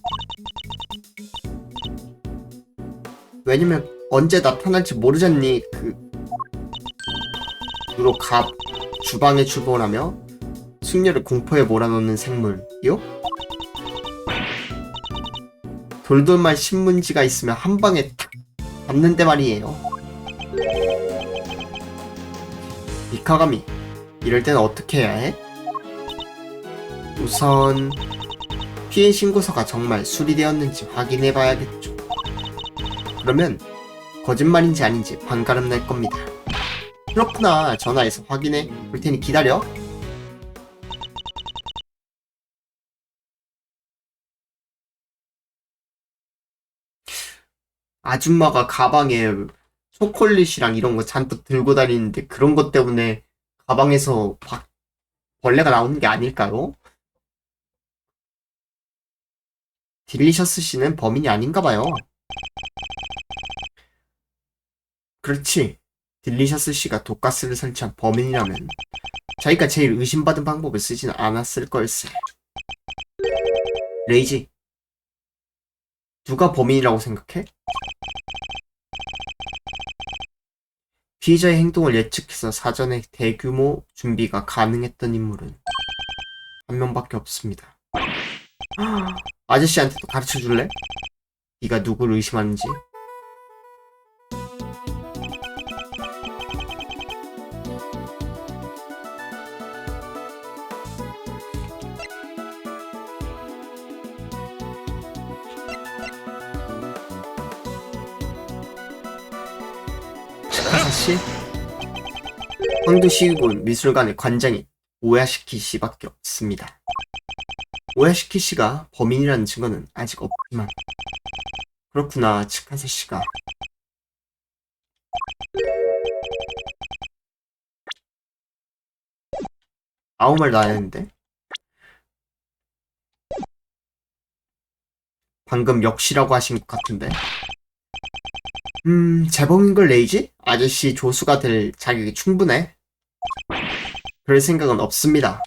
A: 왜냐면 언제 나타날지 모르잖니. 주로 주방에 출몰하며 숙녀를 공포에 몰아넣는 생물이요? 돌돌말 신문지가 있으면 한 방에 탁 잡는데 말이에요. 미카가미, 이럴 때는 어떻게 해야 해? 우선 피해 신고서가 정말 수리되었는지 확인해봐야겠죠. 그러면 거짓말인지 아닌지 반가름 날 겁니다. 그렇구나. 전화해서 확인해 볼 테니 기다려. 아줌마가 가방에 초콜릿이랑 이런 거 잔뜩 들고 다니는데 그런 것 때문에 가방에서 벌레가 나오는 게 아닐까요? 딜리셔스 씨는 범인이 아닌가 봐요. 그렇지. 딜리셔스 씨가 독가스를 설치한 범인이라면 자기가 제일 의심받은 방법을 쓰진 않았을 걸세. 레이지, 누가 범인이라고 생각해? 피해자의 행동을 예측해서 사전에 대규모 준비가 가능했던 인물은 한 명밖에 없습니다. 아저씨한테도 가르쳐줄래? 네가 누구를 의심하는지. 사실 황도시군 미술관의 관장인 오야시키 씨밖에 없습니다. 오야시키 씨가 범인이라는 증거는 아직 없지만. 그렇구나. 츠카사 씨가 아무 말도 안 했는데? 방금 역시라고 하신 것 같은데. 재범인걸 레이지? 아저씨 조수가 될 자격이 충분해. 그럴 생각은 없습니다.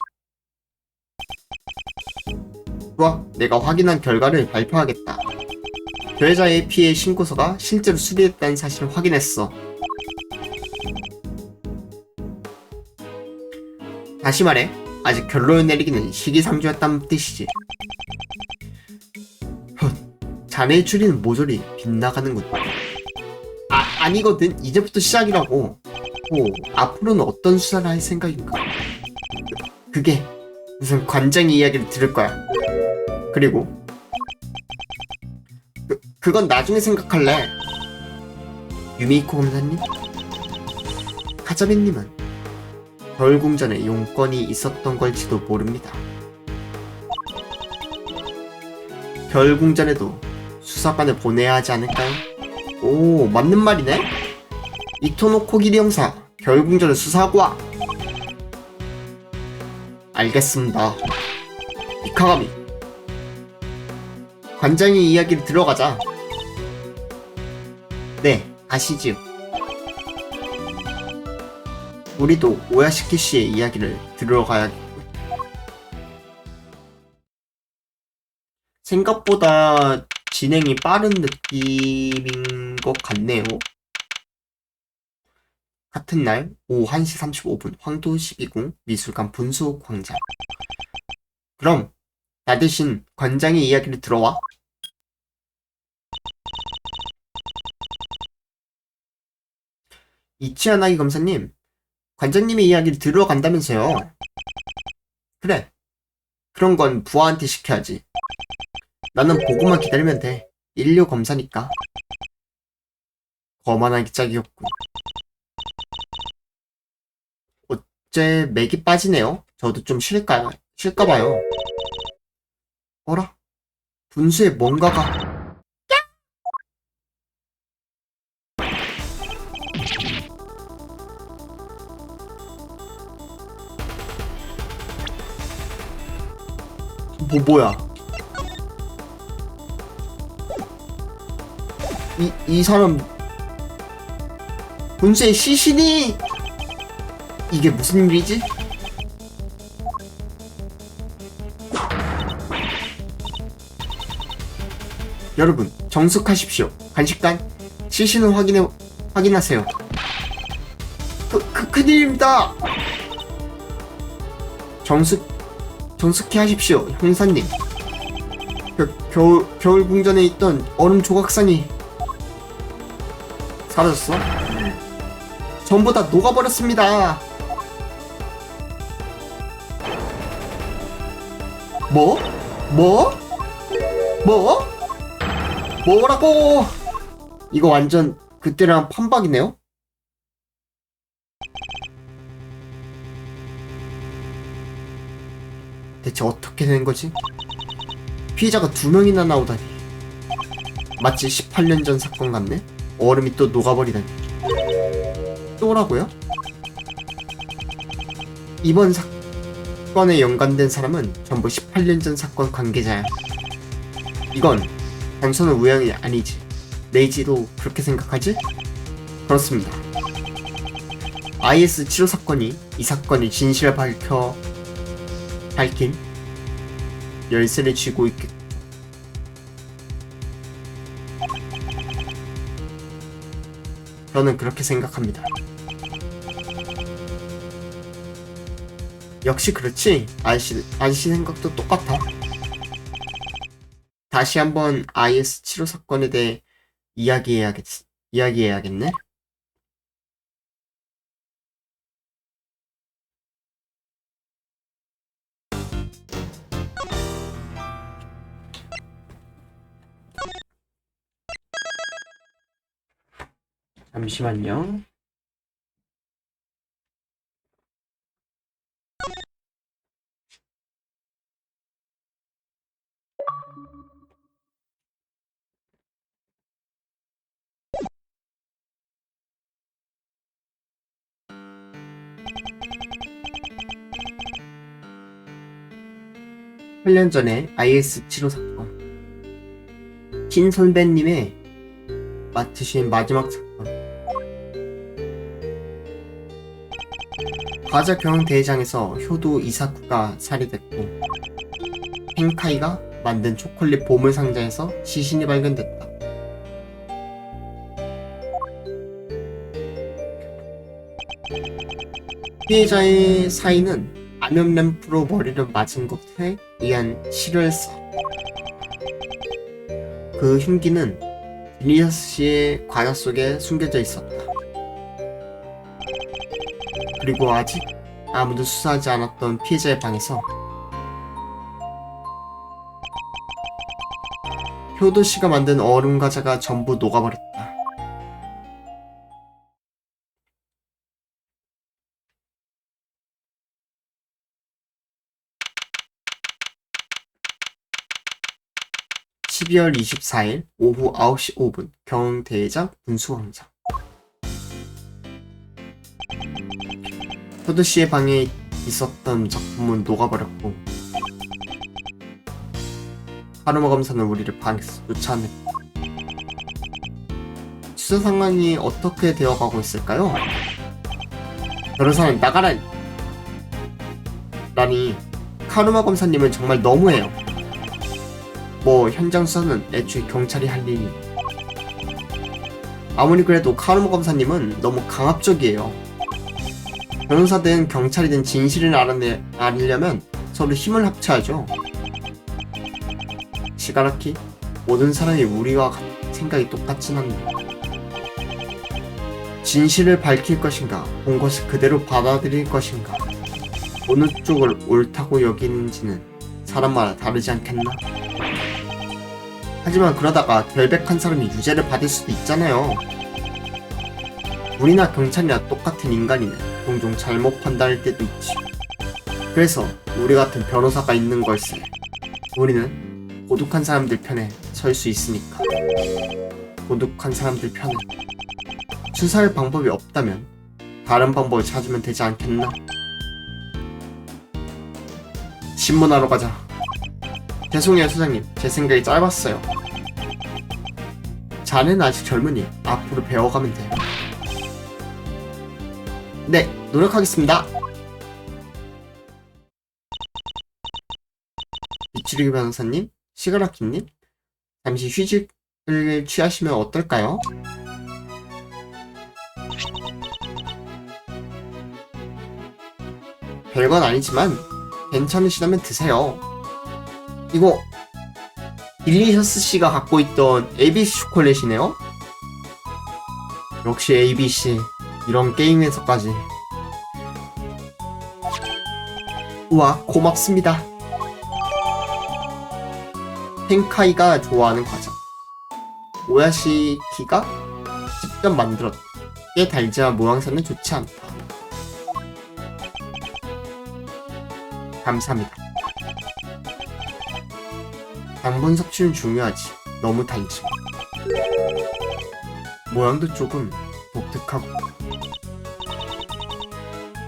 A: 좋아, 내가 확인한 결과를 발표하겠다. 여자의 피해 신고서가 실제로 수리됐다는 사실을 확인했어. 다시 말해, 아직 결론을 내리기는 시기상조였다는 뜻이지. 자네의 추리는 모조리 빗나가는군. 아니거든. 이제부터 시작이라고. 앞으로는 어떤 수사를 할 생각인가? 그게 무슨 관장의 이야기를 들을 거야. 그리고 그건 나중에 생각할래. 유미코 검사님? 카자빈님은 겨울궁전에 용건이 있었던 걸지도 모릅니다. 겨울궁전에도 수사관을 보내야 하지 않을까요? 오, 맞는 말이네? 이토노코 기리 형사, 겨울궁전을 수사하고 와! 알겠습니다. 미카가미. 관장의 이야기를 들어가자. 네, 가시지요. 우리도 오야시키 씨의 이야기를 들으러 가야겠군. 생각보다 진행이 빠른 느낌인 것 같네요. 같은 날 오후 1시 35분 황도12궁 미술관 분수옥 광장. 그럼 나 대신 관장의 이야기를 들어와. 이치아나기 검사님, 관장님의 이야기를 들으러 간다면서요. 그래, 그런 건 부하한테 시켜야지. 나는 보고만 기다리면 돼. 인류 검사니까. 거만한 기짝이었군. 어째 맥이 빠지네요. 저도 좀 쉴까봐요. 어라? 분수에 뭔가가... 뭐야? 이 사람 분수의 시신이 이게 무슨 일이지? 여러분 정숙하십시오. 간식단 시신을 확인하세요. 큰일입니다. 정숙히 하십시오, 형사님. 겨울 궁전에 있던 얼음 조각상이 사라졌어? 전부 다 녹아버렸습니다. 뭐? 뭐라고? 이거 완전 그때랑 판박이네요? 대체 어떻게 된 거지? 피해자가 2명이나 나오다니. 마치 18년 전 사건 같네? 얼음이 또 녹아버리다니. 또라고요? 이번 사건에 연관된 사람은 전부 18년 전 사건 관계자야. 이건 단순한 우연이 아니지. 레이지도 그렇게 생각하지? 그렇습니다. IS-75 사건이 이 사건의 진실을 밝힌 열쇠를 쥐고 있겠다. 저는 그렇게 생각합니다. 역시 그렇지. 아저씨 생각도 똑같아. 다시 한번 IS-75 사건에 대해 이야기해야겠네. 잠시만요. 8년 전에 IS-75 사건. 신 선배님의 맡으신 마지막 사건. 과자 경영 대회장에서 효도 이사쿠가 살해됐고, 헨카이가 만든 초콜릿 보물 상자에서 시신이 발견됐다. 피해자의 사인은 암염 램프로 머리를 맞은 것에 의한 치료였어. 그 흉기는 딜리셔스 씨의 과자 속에 숨겨져 있었다. 그리고 아직 아무도 수사하지 않았던 피해자의 방에서 효도 씨가 만든 얼음 과자가 전부 녹아버렸다. (12월 24일) 오후 9시 5분 경대회장 분수광장. 효도 씨의 방에 있었던 작품은 녹아버렸고, 하루마 검사는 우리를 방에서 쫓아냈다. 수사 상황이 어떻게 되어가고 있을까요? 변호사는 나가라! 라니, 카루마 검사님은 정말 너무해요. 뭐 현장 수사는 애초에 경찰이 할 일이. 아무리 그래도 카루마 검사님은 너무 강압적이에요. 변호사든 경찰이든 진실을 알으려면 서로 힘을 합쳐야죠. 시가라키, 모든 사람이 우리와 생각이 똑같진 않네. 진실을 밝힐 것인가, 본 것을 그대로 받아들일 것인가, 어느 쪽을 옳다고 여기는지는 사람마다 다르지 않겠나? 하지만 그러다가 결백한 사람이 유죄를 받을 수도 있잖아요. 우리나 경찰이나 똑같은 인간이네 종종 잘못 판단할 때도 있지. 그래서 우리 같은 변호사가 있는 걸세. 우리는 고독한 사람들 편에 설 수 있으니까. 고독한 사람들 편에. 수사할 방법이 없다면 다른 방법을 찾으면 되지 않겠나? 신문하러 가자. 죄송해요 소장님, 제 생각이 짧았어요. 자네는 아직 젊으니 앞으로 배워가면 돼요. 네, 노력하겠습니다. 미츠루기 변호사님, 시가라키님, 잠시 휴식을 취하시면 어떨까요? 별건 아니지만 괜찮으시다면 드세요. 이거 딜리셔스 씨가 갖고 있던 ABC 초콜릿이네요? 역시 ABC, 이런 게임에서까지. 우와, 고맙습니다. 헨카이가 좋아하는 과자. 오야시키가 직접 만들었다. 꽤 달지만 모양새는 좋지 않다. 감사합니다. 당분 섭취는 중요하지. 너무 달지. 모양도 조금 독특하고.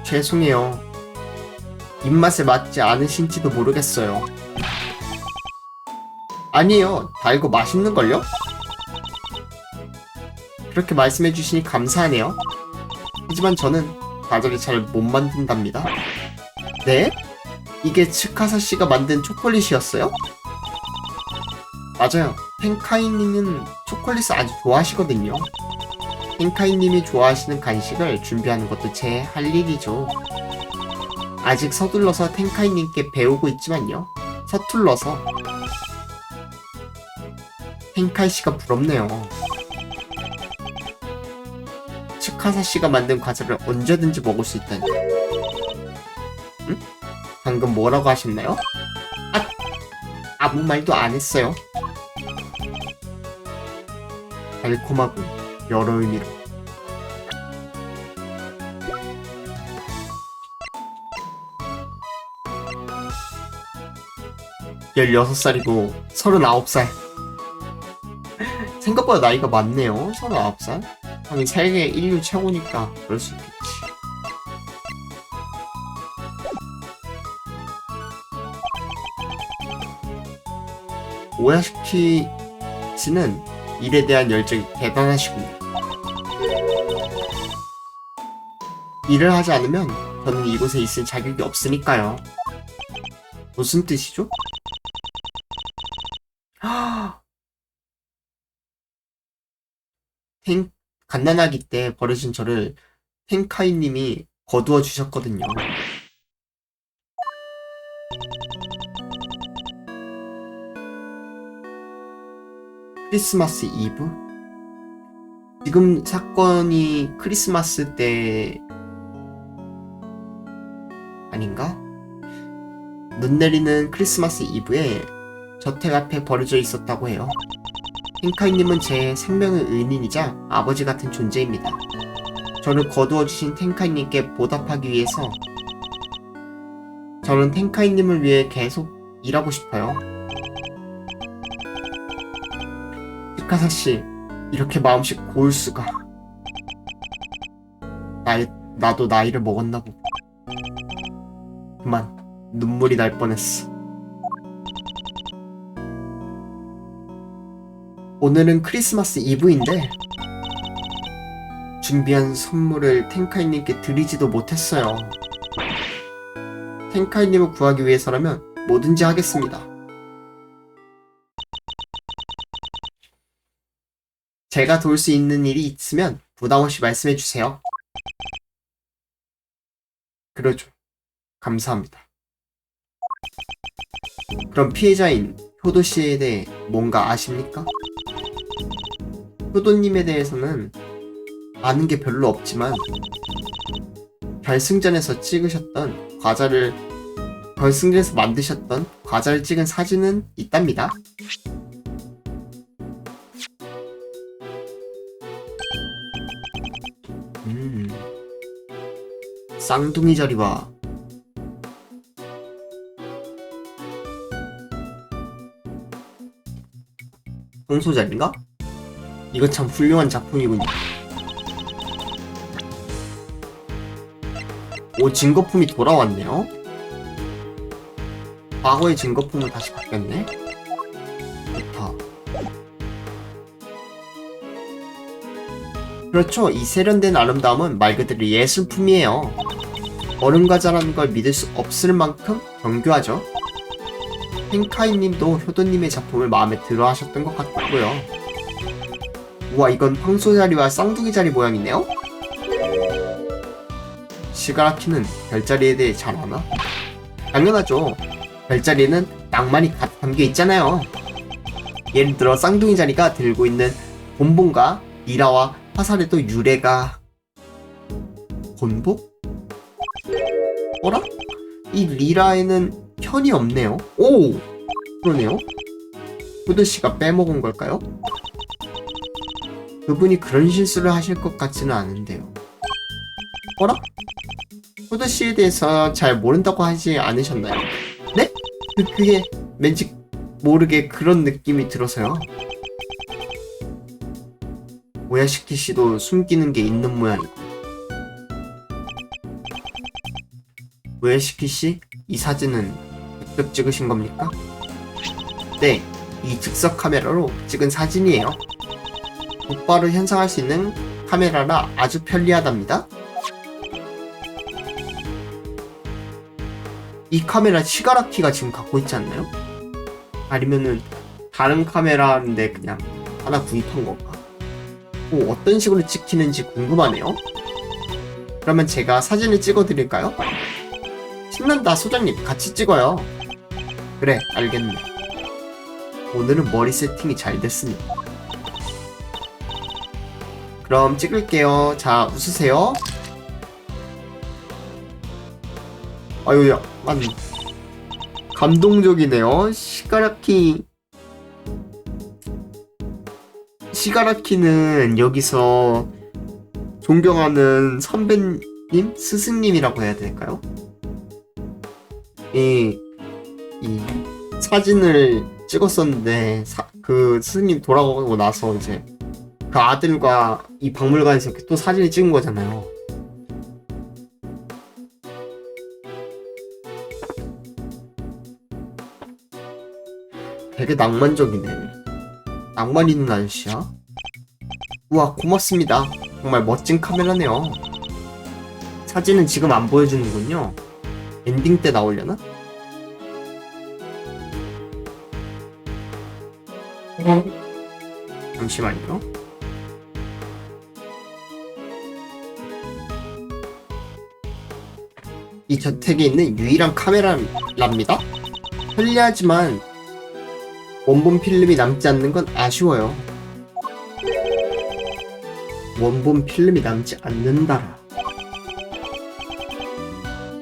A: 죄송해요. 입맛에 맞지 않으신지도 모르겠어요. 아니에요. 달고 맛있는걸요? 그렇게 말씀해주시니 감사하네요. 하지만 저는 과자를 잘 못 만든답니다. 네? 이게 츠카사씨가 만든 초콜릿이었어요? 맞아요. 헨카이님은 초콜릿을 아주 좋아하시거든요. 헨카이님이 좋아하시는 간식을 준비하는 것도 제 할 일이죠. 아직 서둘러서 헨카이님께 배우고 있지만요. 서툴러서. 헨카이씨가 부럽네요. 츠카사씨가 만든 과자를 언제든지 먹을 수 있다니. 응? 방금 뭐라고 하셨나요? 아무 말도 안 했어요. 달콤하고 여러 의미로. (16살이고) 39살. 생각보다 나이가 많네요. 39살. 하긴 세계 인류 최고니까 그럴 수 있겠지. 오야시키 씨는 일에 대한 열정이 대단하시군요. 일을 하지 않으면 저는 이곳에 있을 자격이 없으니까요. 무슨 뜻이죠? 갓난아기 때 버려진 저를 텐카이님이 거두어 주셨거든요. 크리스마스 이브? 지금 사건이 크리스마스 때 아닌가? 눈 내리는 크리스마스 이브에 저택 앞에 버려져 있었다고 해요. 텐카이님은 제 생명의 은인이자 아버지 같은 존재입니다. 저를 거두어주신 텐카이님께 보답하기 위해서 저는 텐카이님을 위해 계속 일하고 싶어요. 히카사씨, 이렇게 마음씨 고울 수가. 나도 나이를 먹었나 보고. 그만 눈물이 날 뻔했어. 오늘은 크리스마스 이브인데 준비한 선물을 텐카이님께 드리지도 못했어요. 텐카이님을 구하기 위해서라면 뭐든지 하겠습니다. 제가 도울 수 있는 일이 있으면 부담없이 말씀해주세요. 그러죠. 감사합니다. 그럼 피해자인 효도씨에 대해 뭔가 아십니까? 효도님에 대해서는 아는 게 별로 없지만 결승전에서 만드셨던 과자를 찍은 사진은 있답니다. 쌍둥이 자리와 홍소자리인가? 이거 참 훌륭한 작품이군요. 오, 증거품이 돌아왔네요. 과거의 증거품은 다시 바뀌었네. 좋다. 그렇죠. 이 세련된 아름다움은 말 그대로 예술품이에요. 얼음과자라는 걸 믿을 수 없을 만큼 정교하죠. 텐카이님도 효도님의 작품을 마음에 들어 하셨던 것 같고요. 우와, 이건 황소자리와 쌍둥이자리 모양이네요? 시가라키는 별자리에 대해 잘 아나? 당연하죠. 별자리에는 낭만이 가득 담겨 있잖아요. 예를 들어 쌍둥이자리가 들고 있는 본본과 미라와 화살에도 유래가... 본복? 어라? 이 리라에는 편이 없네요. 오! 그러네요. 후드씨가 빼먹은 걸까요? 그분이 그런 실수를 하실 것 같지는 않은데요. 어라? 후드씨에 대해서 잘 모른다고 하지 않으셨나요? 네? 그게 왠지 모르게 그런 느낌이 들어서요. 오야시키 씨도 숨기는 게 있는 모양이고. 오야시키 씨, 이 사진은 직접 찍으신 겁니까? 네, 이 즉석 카메라로 찍은 사진이에요. 곧바로 현상할 수 있는 카메라라 아주 편리하답니다. 이 카메라 시가라키가 지금 갖고 있지 않나요? 아니면은 다른 카메라인데 그냥 하나 구입한 건가? 어떤 식으로 찍히는지 궁금하네요. 그러면 제가 사진을 찍어드릴까요? 신난다, 소장님. 같이 찍어요. 그래, 알겠네. 오늘은 머리 세팅이 잘 됐으니. 그럼 찍을게요. 자, 웃으세요. 아유, 약간 감동적이네요. 시가라키는 여기서 존경하는 선배님? 스승님이라고 해야 될까요? 이 사진을 찍었었는데 그 스승님 돌아가고 나서 이제 그 아들과 이 박물관에서 또 사진을 찍은 거잖아요. 되게 낭만적이네. 낭만 있는 아저씨야. 우와, 고맙습니다. 정말 멋진 카메라네요. 사진은 지금 안 보여주는군요. 엔딩 때 나오려나? 잠시만요. 이 저택에 있는 유일한 카메라랍니다. 편리하지만 원본 필름이 남지 않는 건 아쉬워요. 원본 필름이 남지 않는다라.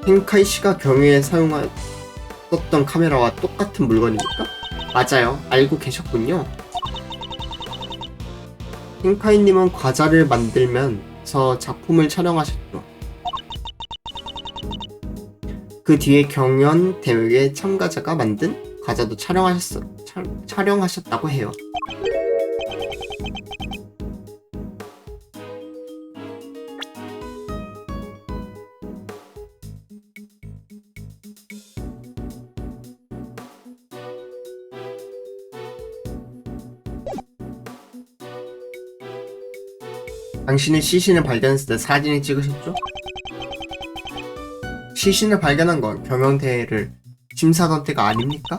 A: 헨카이 씨가 경유에 사용했었던 카메라와 똑같은 물건입니까? 맞아요. 알고 계셨군요. 헨카이님은 과자를 만들면서 작품을 촬영하셨죠. 그 뒤에 경연 대회 참가자가 만든 과자도 촬영하셨다고 해요. 당신은 시신을 발견했을 때 사진을 찍으셨죠? 시신을 발견한 건 경연대회를 심사하던 때가 아닙니까?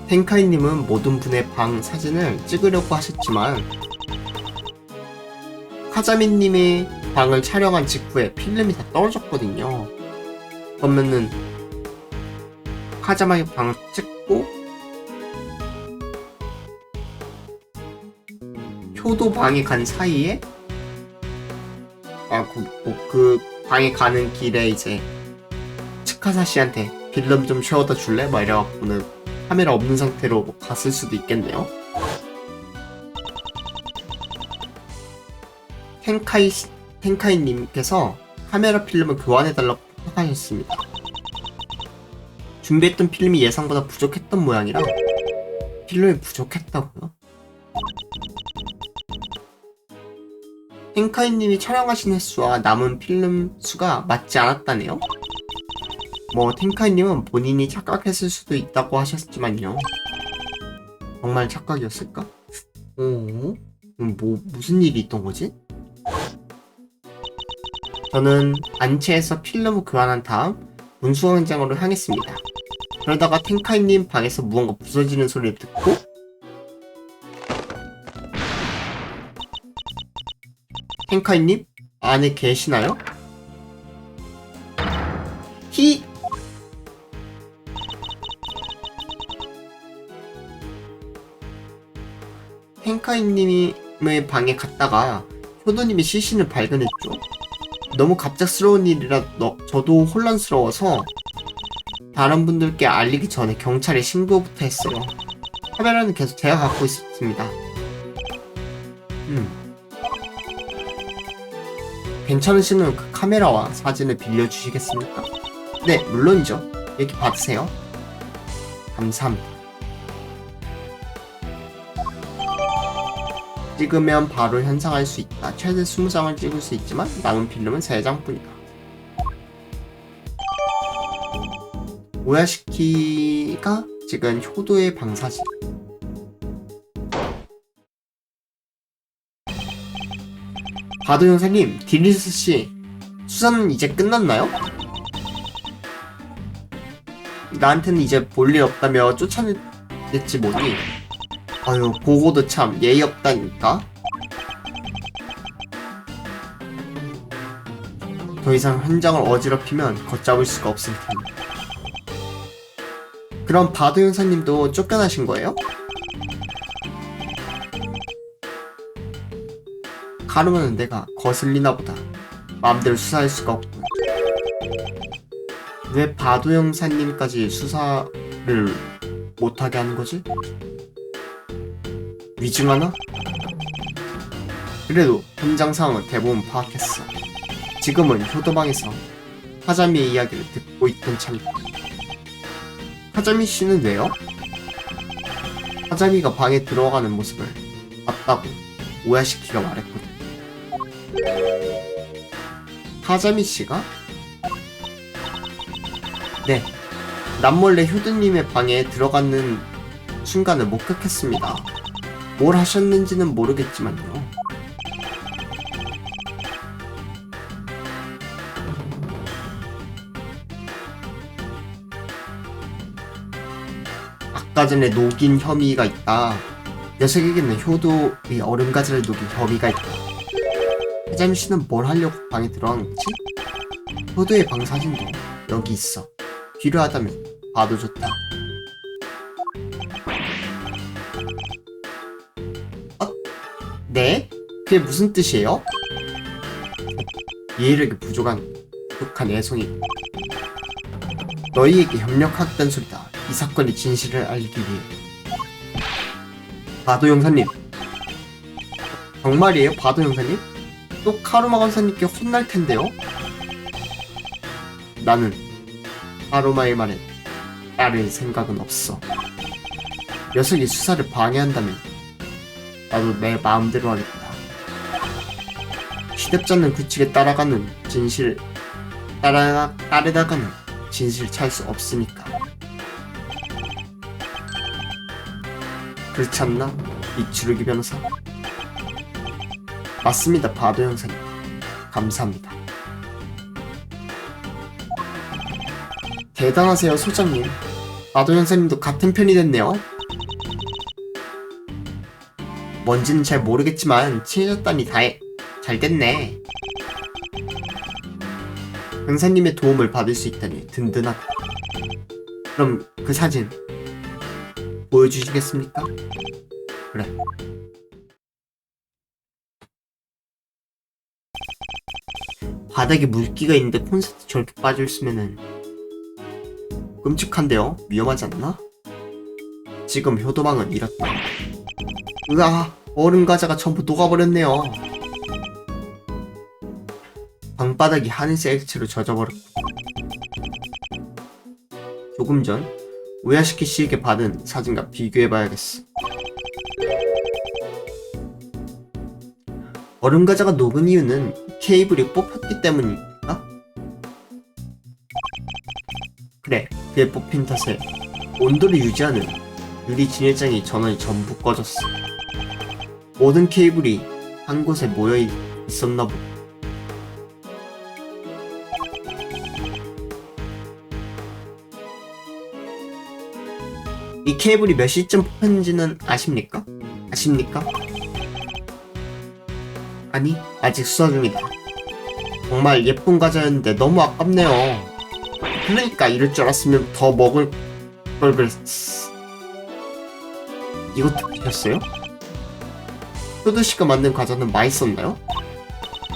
A: 헨카이님은 모든 분의 방 사진을 찍으려고 하셨지만 카자미님의 방을 촬영한 직후에 필름이 다 떨어졌거든요. 그러면은 카자마의 방을 찍고 효도 방에 간 사이에 그 방에 가는 길에 이제 츠카사 씨한테 필름 좀 채워다 줄래? 막 이래갖고는 카메라 없는 상태로 갔을 수도 있겠네요. 헨카이님께서 카메라 필름을 교환해달라고 부탁하셨습니다. 준비했던 필름이 예상보다 부족했던 모양이라 필름이 부족했다고요? 헨카이님이 촬영하신 횟수와 남은 필름 수가 맞지 않았다네요? 뭐 헨카이님은 본인이 착각했을 수도 있다고 하셨지만요. 정말 착각이었을까? 무슨 일이 있던 거지? 저는 안채에서 필름을 교환한 다음 문수광장으로 향했습니다. 그러다가 헨카이님 방에서 무언가 부서지는 소리를 듣고 헨카이님? 안에 계시나요? 헨카이님의 방에 갔다가 효도님이 시신을 발견했죠. 너무 갑작스러운 일이라 저도 혼란스러워서 다른 분들께 알리기 전에 경찰에 신고부터 했어요. 카메라는 계속 제가 갖고 있었습니다. 괜찮으시면 그 카메라와 사진을 빌려주시겠습니까? 네, 물론이죠. 여기 받으세요. 감사합니다. 찍으면 바로 현상할 수 있다. 최대 20장을 찍을 수 있지만 남은 필름은 3장뿐이다. 오야시키가 찍은 효도의 방사진. 바도 형사님, 디리스씨, 수사는 이제 끝났나요? 나한테는 이제 볼 일 없다며 쫓아냈지 뭐니. 아유, 보고도 참 예의 없다니까. 더 이상 현장을 어지럽히면 걷잡을 수가 없을 텐데. 그럼 바도 형사님도 쫓겨나신 거예요? 가르마는 내가 거슬리나 보다. 마음대로 수사할 수가 없고. 왜 바도 형사님까지 수사를 못하게 하는 거지? 위증하나? 그래도 현장 상황은 대부분 파악했어. 지금은 효도방에서 하자미의 이야기를 듣고 있던 참이다. 하자미 씨는 왜요? 하자미가 방에 들어가는 모습을 봤다고 오야시키가 말했거든. 하자미 씨가? 네, 남몰래 효도님의 방에 들어가는 순간을 목격했습니다. 뭘 하셨는지는 모르겠지만요. 아까 전에 녹인 혐의가 있다. 녀석에게는 효도의 얼음가지를 녹인 혐의가 있다. 해자미 씨는 뭘 하려고 방에 들어간 거지? 효도의 방 사진도 여기 있어. 필요하다면 봐도 좋다. 네? 그게 무슨 뜻이에요? 이해력이 부족한 애송이. 너희에게 협력하겠다는 소리다. 이 사건의 진실을 알기 위해. 바도 형사님. 정말이에요, 바도 형사님? 또 카루마 검사님께 혼날 텐데요? 나는 카루마의 말에 따를 생각은 없어. 녀석이 수사를 방해한다면 나도 내 마음대로 하겠다. 시덥지 않는 규칙에 따르다가는 진실을 찾을 수 없으니까. 그렇지 않나? 이추르기 변호사? 맞습니다, 바도 형사님. 감사합니다. 대단하세요, 소장님. 바도 형사님도 같은 편이 됐네요. 뭔지는 잘 모르겠지만 친해졌다니 잘 됐네. 형사님의 도움을 받을 수 있다니 든든하다. 그럼 그 사진 보여주시겠습니까? 그래. 바닥에 물기가 있는데 콘센트 저렇게 빠져있으면은 끔찍한데요? 위험하지 않나? 지금 효도방은 이렇다. 으아, 얼음 과자가 전부 녹아버렸네요. 방바닥이 하늘색 액체로 젖어버렸고, 조금 전 우야시키 씨에게 받은 사진과 비교해봐야겠어. 얼음 과자가 녹은 이유는 케이블이 뽑혔기 때문입니까? 그래, 그게 뽑힌 탓에 온도를 유지하는 유리 진열장의 전원이 전부 꺼졌어. 모든 케이블이 한 곳에 모여 있었나 보다. 이 케이블이 몇 시쯤 뽑혔는지는 아십니까? 아니, 아직 수사 중이다. 정말 예쁜 과자였는데 너무 아깝네요. 그러니까 이럴 줄 알았으면 더 먹을 걸 그랬어. 이것도 드셨어요? 효도씨가 만든 과자는 맛있었나요?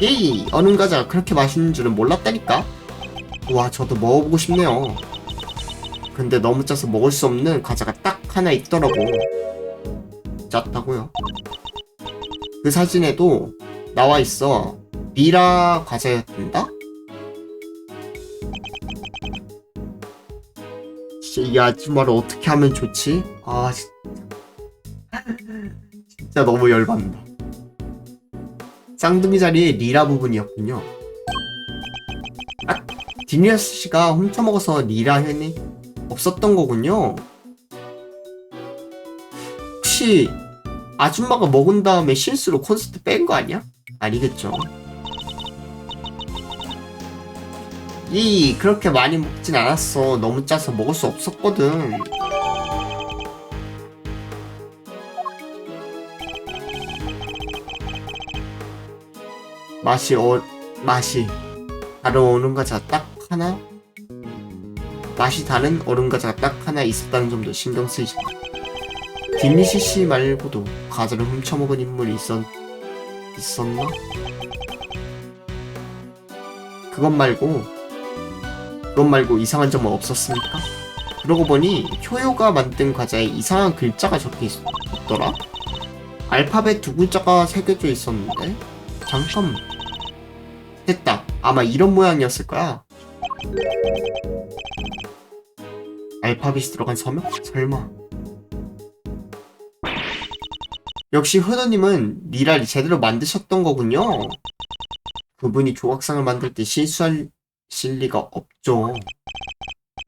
A: 예이, 얼음 과자가 그렇게 맛있는 줄은 몰랐다니까? 와, 저도 먹어보고 싶네요. 근데 너무 짜서 먹을 수 없는 과자가 딱 하나 있더라고. 짰다고요? 그 사진에도 나와 있어. 미라 과자였단다? 진짜 이 아줌마를 어떻게 하면 좋지? 아, 진짜 너무 열받는다. 쌍둥이 자리에 리라 부분이었군요. 아, 디니어스 씨가 훔쳐먹어서 리라 현이 없었던 거군요. 혹시 아줌마가 먹은 다음에 실수로 콘서트 뺀 거 아니야? 아니겠죠. 그렇게 많이 먹진 않았어. 너무 짜서 먹을 수 없었거든. 맛이 다른 얼음 과자 딱 하나? 맛이 다른 얼음 과자가 딱 하나 있었다는 점도 신경 쓰이지. 디니시 씨 말고도 과자를 훔쳐먹은 인물이 있었나? 그것 말고 이상한 점은 없었습니까? 그러고 보니 효요가 만든 과자에 이상한 글자가 적혀 있더라? 알파벳 두 글자가 새겨져 있었는데? 잠깐. 됐다. 아마 이런 모양이었을 거야. 알파벳이 들어간 서명? 설마. 역시 효도님은 리라를 제대로 만드셨던 거군요. 그분이 조각상을 만들 때 실수할 리가 없죠.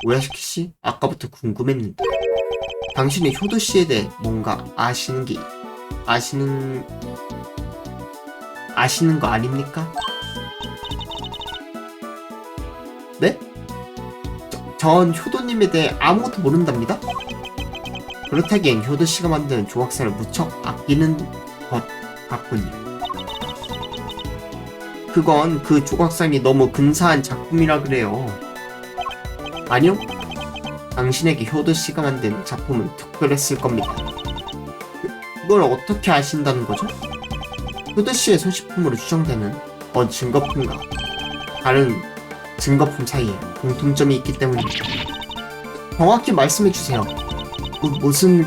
A: 오야시키 씨, 아까부터 궁금했는데 당신이 효도 씨에 대해 뭔가 아시는 거 아닙니까? 네? 전 효도님에 대해 아무것도 모른답니다. 그렇다기엔 효도 씨가 만드는 조각상을 무척 아끼는 것 같군요. 그건 그 조각상이 너무 근사한 작품이라 그래요. 아니요. 당신에게 효도 씨가 만든 작품은 특별했을 겁니다. 그걸 어떻게 아신다는 거죠? 효도 씨의 소지품으로 추정되는 증거품과 다른 증거품 사이에 공통점이 있기 때문입니다. 정확히 말씀해 주세요. 무슨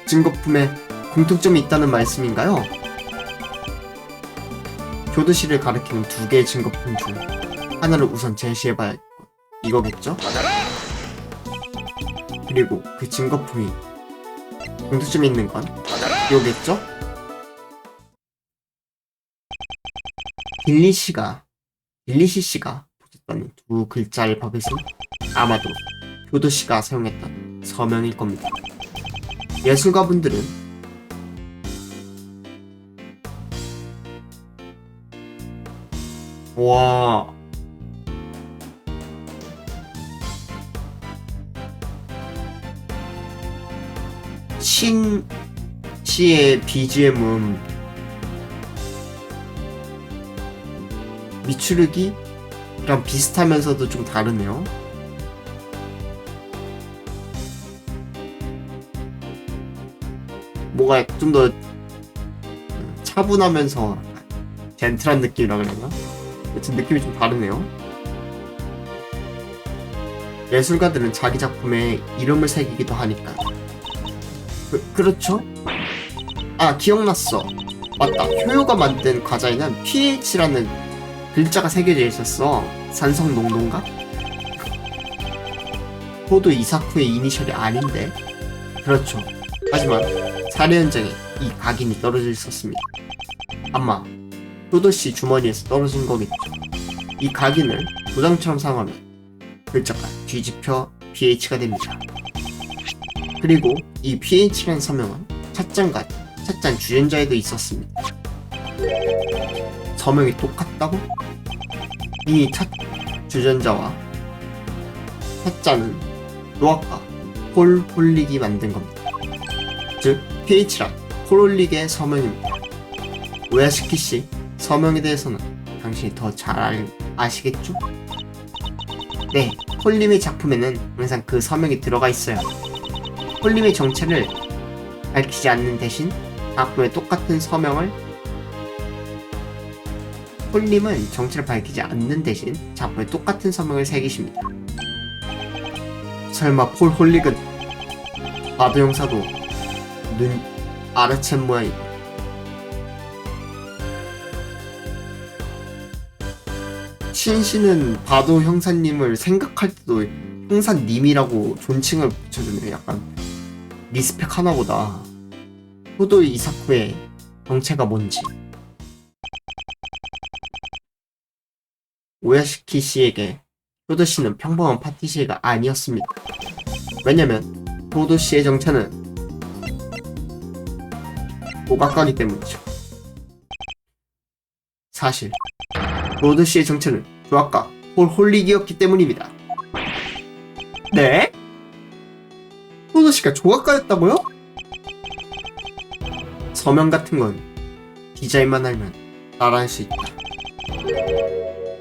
A: 증거품에 공통점이 있다는 말씀인가요? 효도 씨를 가리키는 두 개의 증거품 중 하나를 우선 제시해봐야 이거겠죠? 그리고 그 증거품이 공통점이 있는 건 이거겠죠? 빌리시 씨가 보셨다는 두 글자 알파벳은 아마도 효도 씨가 사용했던 서명일 겁니다. 예술가분들은 와 신 씨의 BGM은 미추르기랑 비슷하면서도 좀 다르네요. 뭐가 좀 더 차분하면서 젠틀한 느낌이라 그러나? 여튼 느낌이 좀 다르네요. 예술가들은 자기 작품에 이름을 새기기도 하니까. 그렇죠? 아, 기억났어. 맞다. 효요가 만든 과자에는 PH라는 글자가 새겨져 있었어. 산성 농도인가? 효도 이사쿠의 이니셜이 아닌데. 그렇죠. 하지만 살해 현장에 이 각인이 떨어져 있었습니다. 아마 효도씨 주머니에서 떨어진 거겠죠. 이 각인을 도장처럼 사용하면 글자가 뒤집혀 PH가 됩니다. 그리고 이 PH라는 서명은 찻잔과 찻잔 주연자에도 있었습니다. 서명이 똑같다고? 이 찻 주전자와 찻잔은 노아카 폴 홀릭이 만든 겁니다. 즉 PH란 폴 홀릭의 서명입니다. 오야시키 씨 서명에 대해서는 당신이 더 잘 아시겠죠? 네, 폴님의 작품에는 항상 그 서명이 들어가 있어요. 폴님의 정체를 밝히지 않는 대신 작품에 똑같은 서명을 폴님은 정체를 밝히지 않는 대신 작품에 똑같은 서명을 새기십니다. 설마 폴 홀릭은 바도 형사도 눈 아르첸 모양이고 신씨는 바도 형사님을 생각할 때도 형사님이라고 존칭을 붙여주네요. 약간 리스펙 하나보다. 효도 이사쿠의 정체가 뭔지. 오야시키 씨에게 효도 씨는 평범한 파티시에가 아니었습니다. 왜냐면 효도 씨의 정체는 조각가기 때문이죠. 사실 효도 씨의 정체는 조각가 폴 홀릭이었기 때문입니다. 네? 효도 씨가 조각가였다고요? 서명 같은 건 디자인만 알면 따라할 수 있다.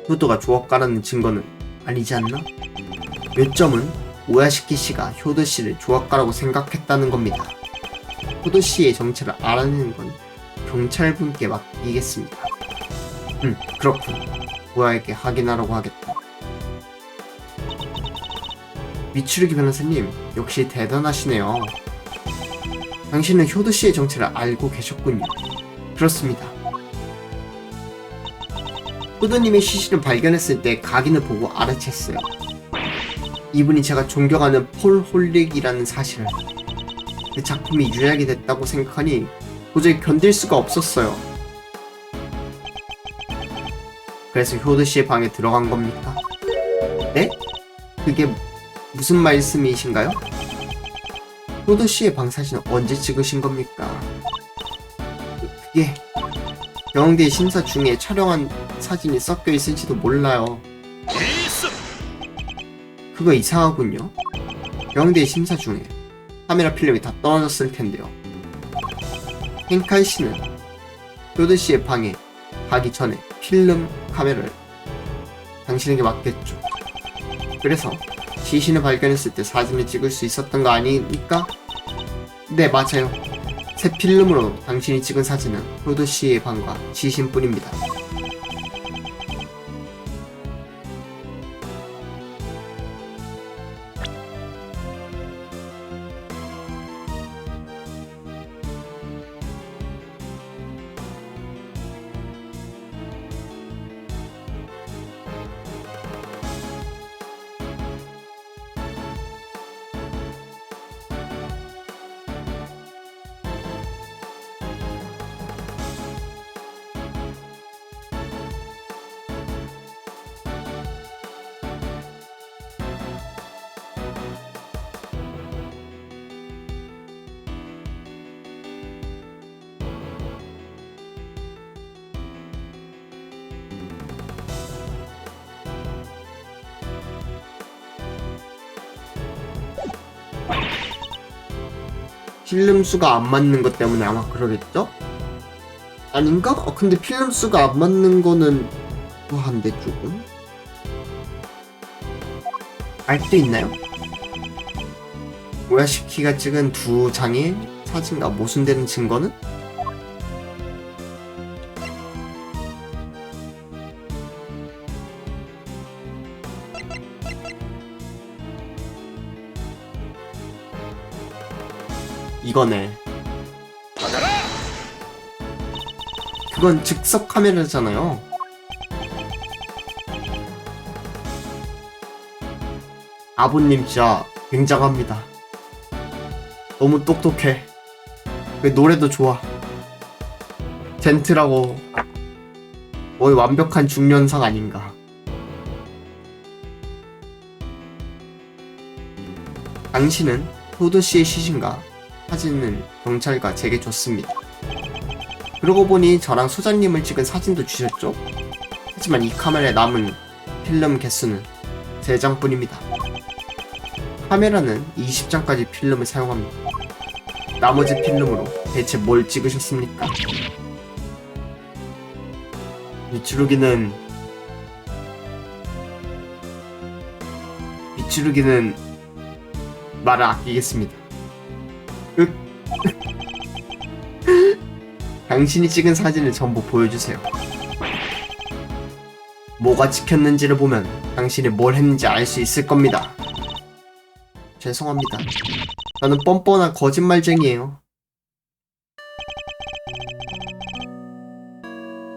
A: 효도가 조각가라는 증거는 아니지 않나? 요점은 오야시키 씨가 효도 씨를 조각가라고 생각했다는 겁니다. 효도 씨의 정체를 알아내는 건 경찰분께 맡기겠습니다. 그렇군. 오야에게 확인하라고 하겠다. 미추르기 변호사님, 역시 대단하시네요. 당신은 효도 씨의 정체를 알고 계셨군요. 그렇습니다. 효도님의 시신을 발견했을 때 각인을 보고 알아챘어요. 이분이 제가 존경하는 폴 홀릭이라는 사실을. 그 작품이 유약이 됐다고 생각하니 도저히 견딜 수가 없었어요. 그래서 효도 씨의 방에 들어간 겁니까? 네? 그게 무슨 말씀이신가요? 효도 씨의 방 사진은 언제 찍으신 겁니까? 그게 경영대 심사 중에 촬영한 사진이 섞여 있을지도 몰라요. 그거 이상하군요. 경영대 심사 중에 카메라 필름이 다 떨어졌을 텐데요. 헨카이 씨는 효도 씨의 방에 가기 전에 필름 카메라를 당신에게 맡겼죠. 그래서 시신을 발견했을 때 사진을 찍을 수 있었던 거 아닙니까? 네, 맞아요. 새 필름으로 당신이 찍은 사진은 효도 씨의 방과 시신뿐입니다. 필름 수가 안 맞는 것 때문에 아마 그러겠죠? 아닌가? 근데 필름 수가 안 맞는 거는 한데 조금 알 수 있나요? 오야시키가 찍은 두 장의 사진과 모순되는 증거는? 이거네. 그건 즉석 카메라잖아요. 아버님 진짜 굉장합니다. 너무 똑똑해. 노래도 좋아. 젠틀하고 거의 완벽한 중년상 아닌가. 당신은 효도 씨의 시신과 사진을 경찰과 제게 줬습니다. 그러고 보니 저랑 소장님을 찍은 사진도 주셨죠? 하지만 이 카메라에 남은 필름 개수는 3장뿐입니다. 카메라는 20장까지 필름을 사용합니다. 나머지 필름으로 대체 뭘 찍으셨습니까? 미츠루기는 말을 아끼겠습니다. 당신이 찍은 사진을 전부 보여주세요. 뭐가 찍혔는지를 보면 당신이 뭘 했는지 알 수 있을 겁니다. 죄송합니다. 저는 뻔뻔한 거짓말쟁이에요.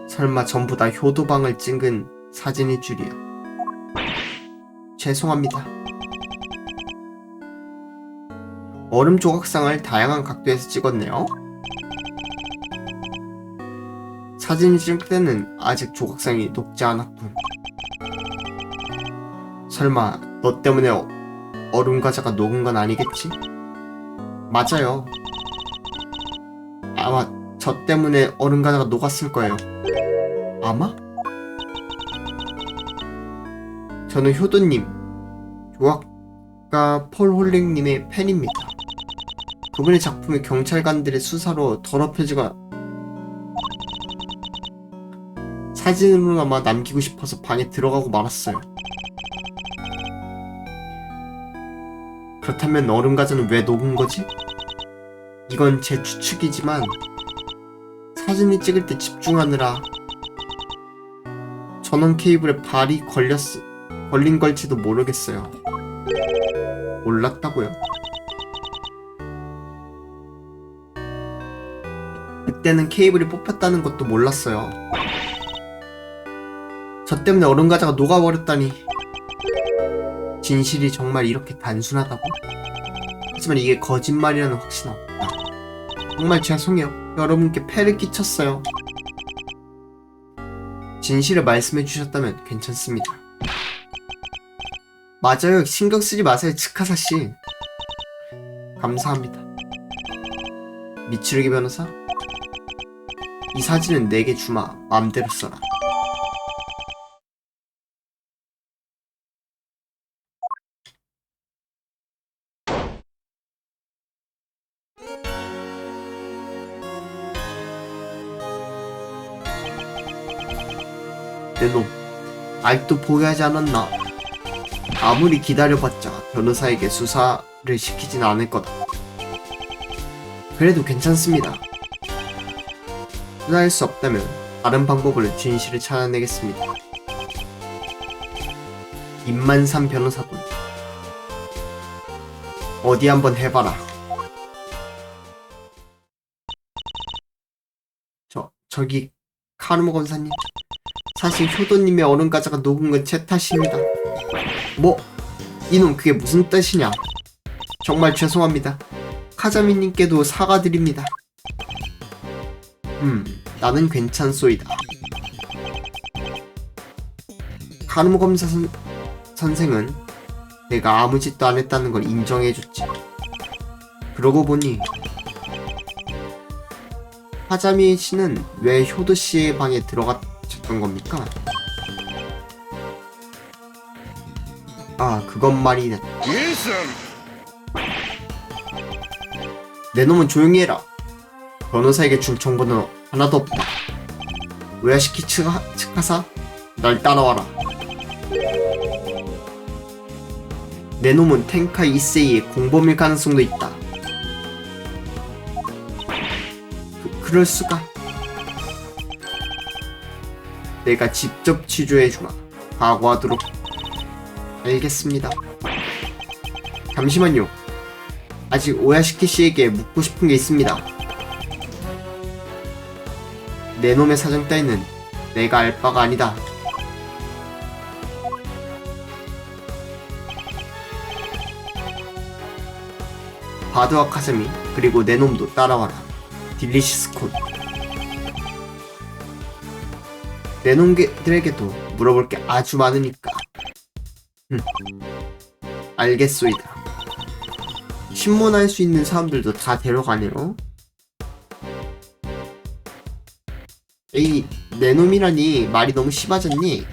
A: 설마 전부 다 효도방을 찍은 사진일 줄이야. 죄송합니다. 얼음 조각상을 다양한 각도에서 찍었네요. 사진을 찍을 때는 아직 조각상이 녹지 않았군. 설마 너 때문에 얼음 과자가 녹은 건 아니겠지? 맞아요. 아마 저 때문에 얼음 과자가 녹았을 거예요. 아마? 저는 효도님, 조각가 폴 홀링님의 팬입니다. 그분의 작품이 경찰관들의 수사로 더럽혀지거나 사진으로나마 남기고 싶어서 방에 들어가고 말았어요. 그렇다면 얼음 과자는 왜 녹은 거지? 이건 제 추측이지만 사진을 찍을 때 집중하느라 전원 케이블에 발이 걸린 걸지도 모르겠어요. 몰랐다고요? 그때는 케이블이 뽑혔다는 것도 몰랐어요. 저 때문에 얼음 과자가 녹아버렸다니. 진실이 정말 이렇게 단순하다고? 하지만 이게 거짓말이라는 확신은 없다. 정말 죄송해요. 여러분께 폐를 끼쳤어요. 진실을 말씀해 주셨다면 괜찮습니다. 맞아요. 신경 쓰지 마세요, 츠카사 씨. 감사합니다. 미츠루기 변호사? 이 사진은 내게 주마. 맘대로 써라. 내 놈, 아직도 포기하지 않았나? 아무리 기다려봤자 변호사에게 수사를 시키진 않을 거다. 그래도 괜찮습니다. 수사할 수 없다면 다른 방법으로 진실을 찾아내겠습니다. 임만삼 변호사분, 어디 한번 해봐라. 저기 카르마 검사님, 사실 효도님의 얼음과자가 녹은 건 제 탓입니다. 뭐? 이놈 그게 무슨 뜻이냐? 정말 죄송합니다. 카자미님께도 사과드립니다. 나는 괜찮소이다. 카르마 검사 선생은 내가 아무 짓도 안 했다는 걸 인정해줬지. 그러고 보니 카자미 씨는 왜 효도 씨의 방에 들어갔던 겁니까? 아, 그건 말이다. 내 놈은 조용히 해라. 변호사에게 줄 정보는 하나도 없다. 오야시키 츠카사, 날 따라와라. 내 놈은 텐카이 이세이의 공범일 가능성도 있다. 그럴 수가. 내가 직접 취조해주마. 각오하도록. 알겠습니다. 잠시만요. 아직 오야시키 씨에게 묻고 싶은 게 있습니다. 내 놈의 사정 따위는 내가 알 바가 아니다. 바드와 카즈미, 그리고 내 놈도 따라와라. 딜리시스 콘. 내 놈들에게도 물어볼 게 아주 많으니까. 알겠소이다. 신문할 수 있는 사람들도 다 데려가네요. 에이, 내 놈이라니 말이 너무 심하잖니?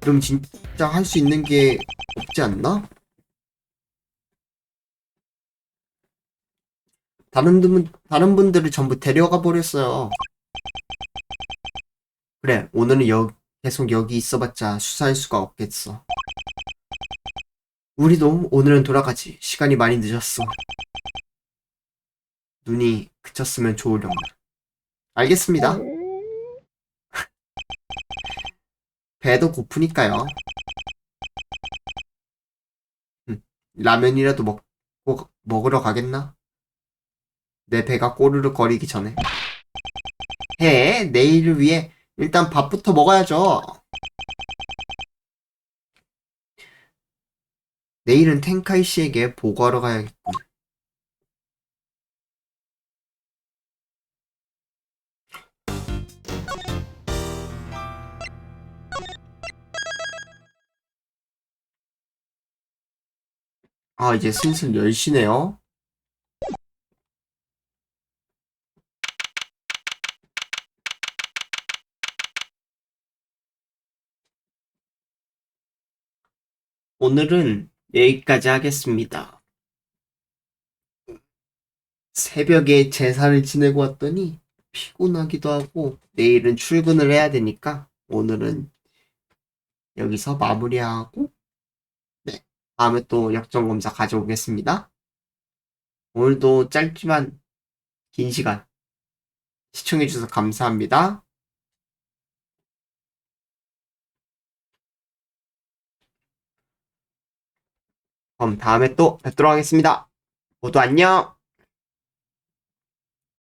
A: 그럼 진짜 할 수 있는 게 없지 않나? 다른 분들을 전부 데려가 버렸어요. 그래, 오늘은 계속 여기 있어봤자 수사할 수가 없겠어. 우리도 오늘은 돌아가지. 시간이 많이 늦었어. 눈이 그쳤으면 좋으련만. 알겠습니다. 배도 고프니까요. 라면이라도 먹으러 가겠나? 내 배가 꼬르륵 거리기 전에. 내일을 위해 일단 밥부터 먹어야죠. 내일은 텐카이 씨에게 보고하러 가야겠군. 아, 이제 슬슬 10시네요. 오늘은 여기까지 하겠습니다. 새벽에 제사를 지내고 왔더니 피곤하기도 하고 내일은 출근을 해야 되니까 오늘은 여기서 마무리하고 다음에 또 역전검사 가져오겠습니다. 오늘도 짧지만 긴 시간 시청해주셔서 감사합니다. 그럼 다음에 또 뵙도록 하겠습니다. 모두 안녕!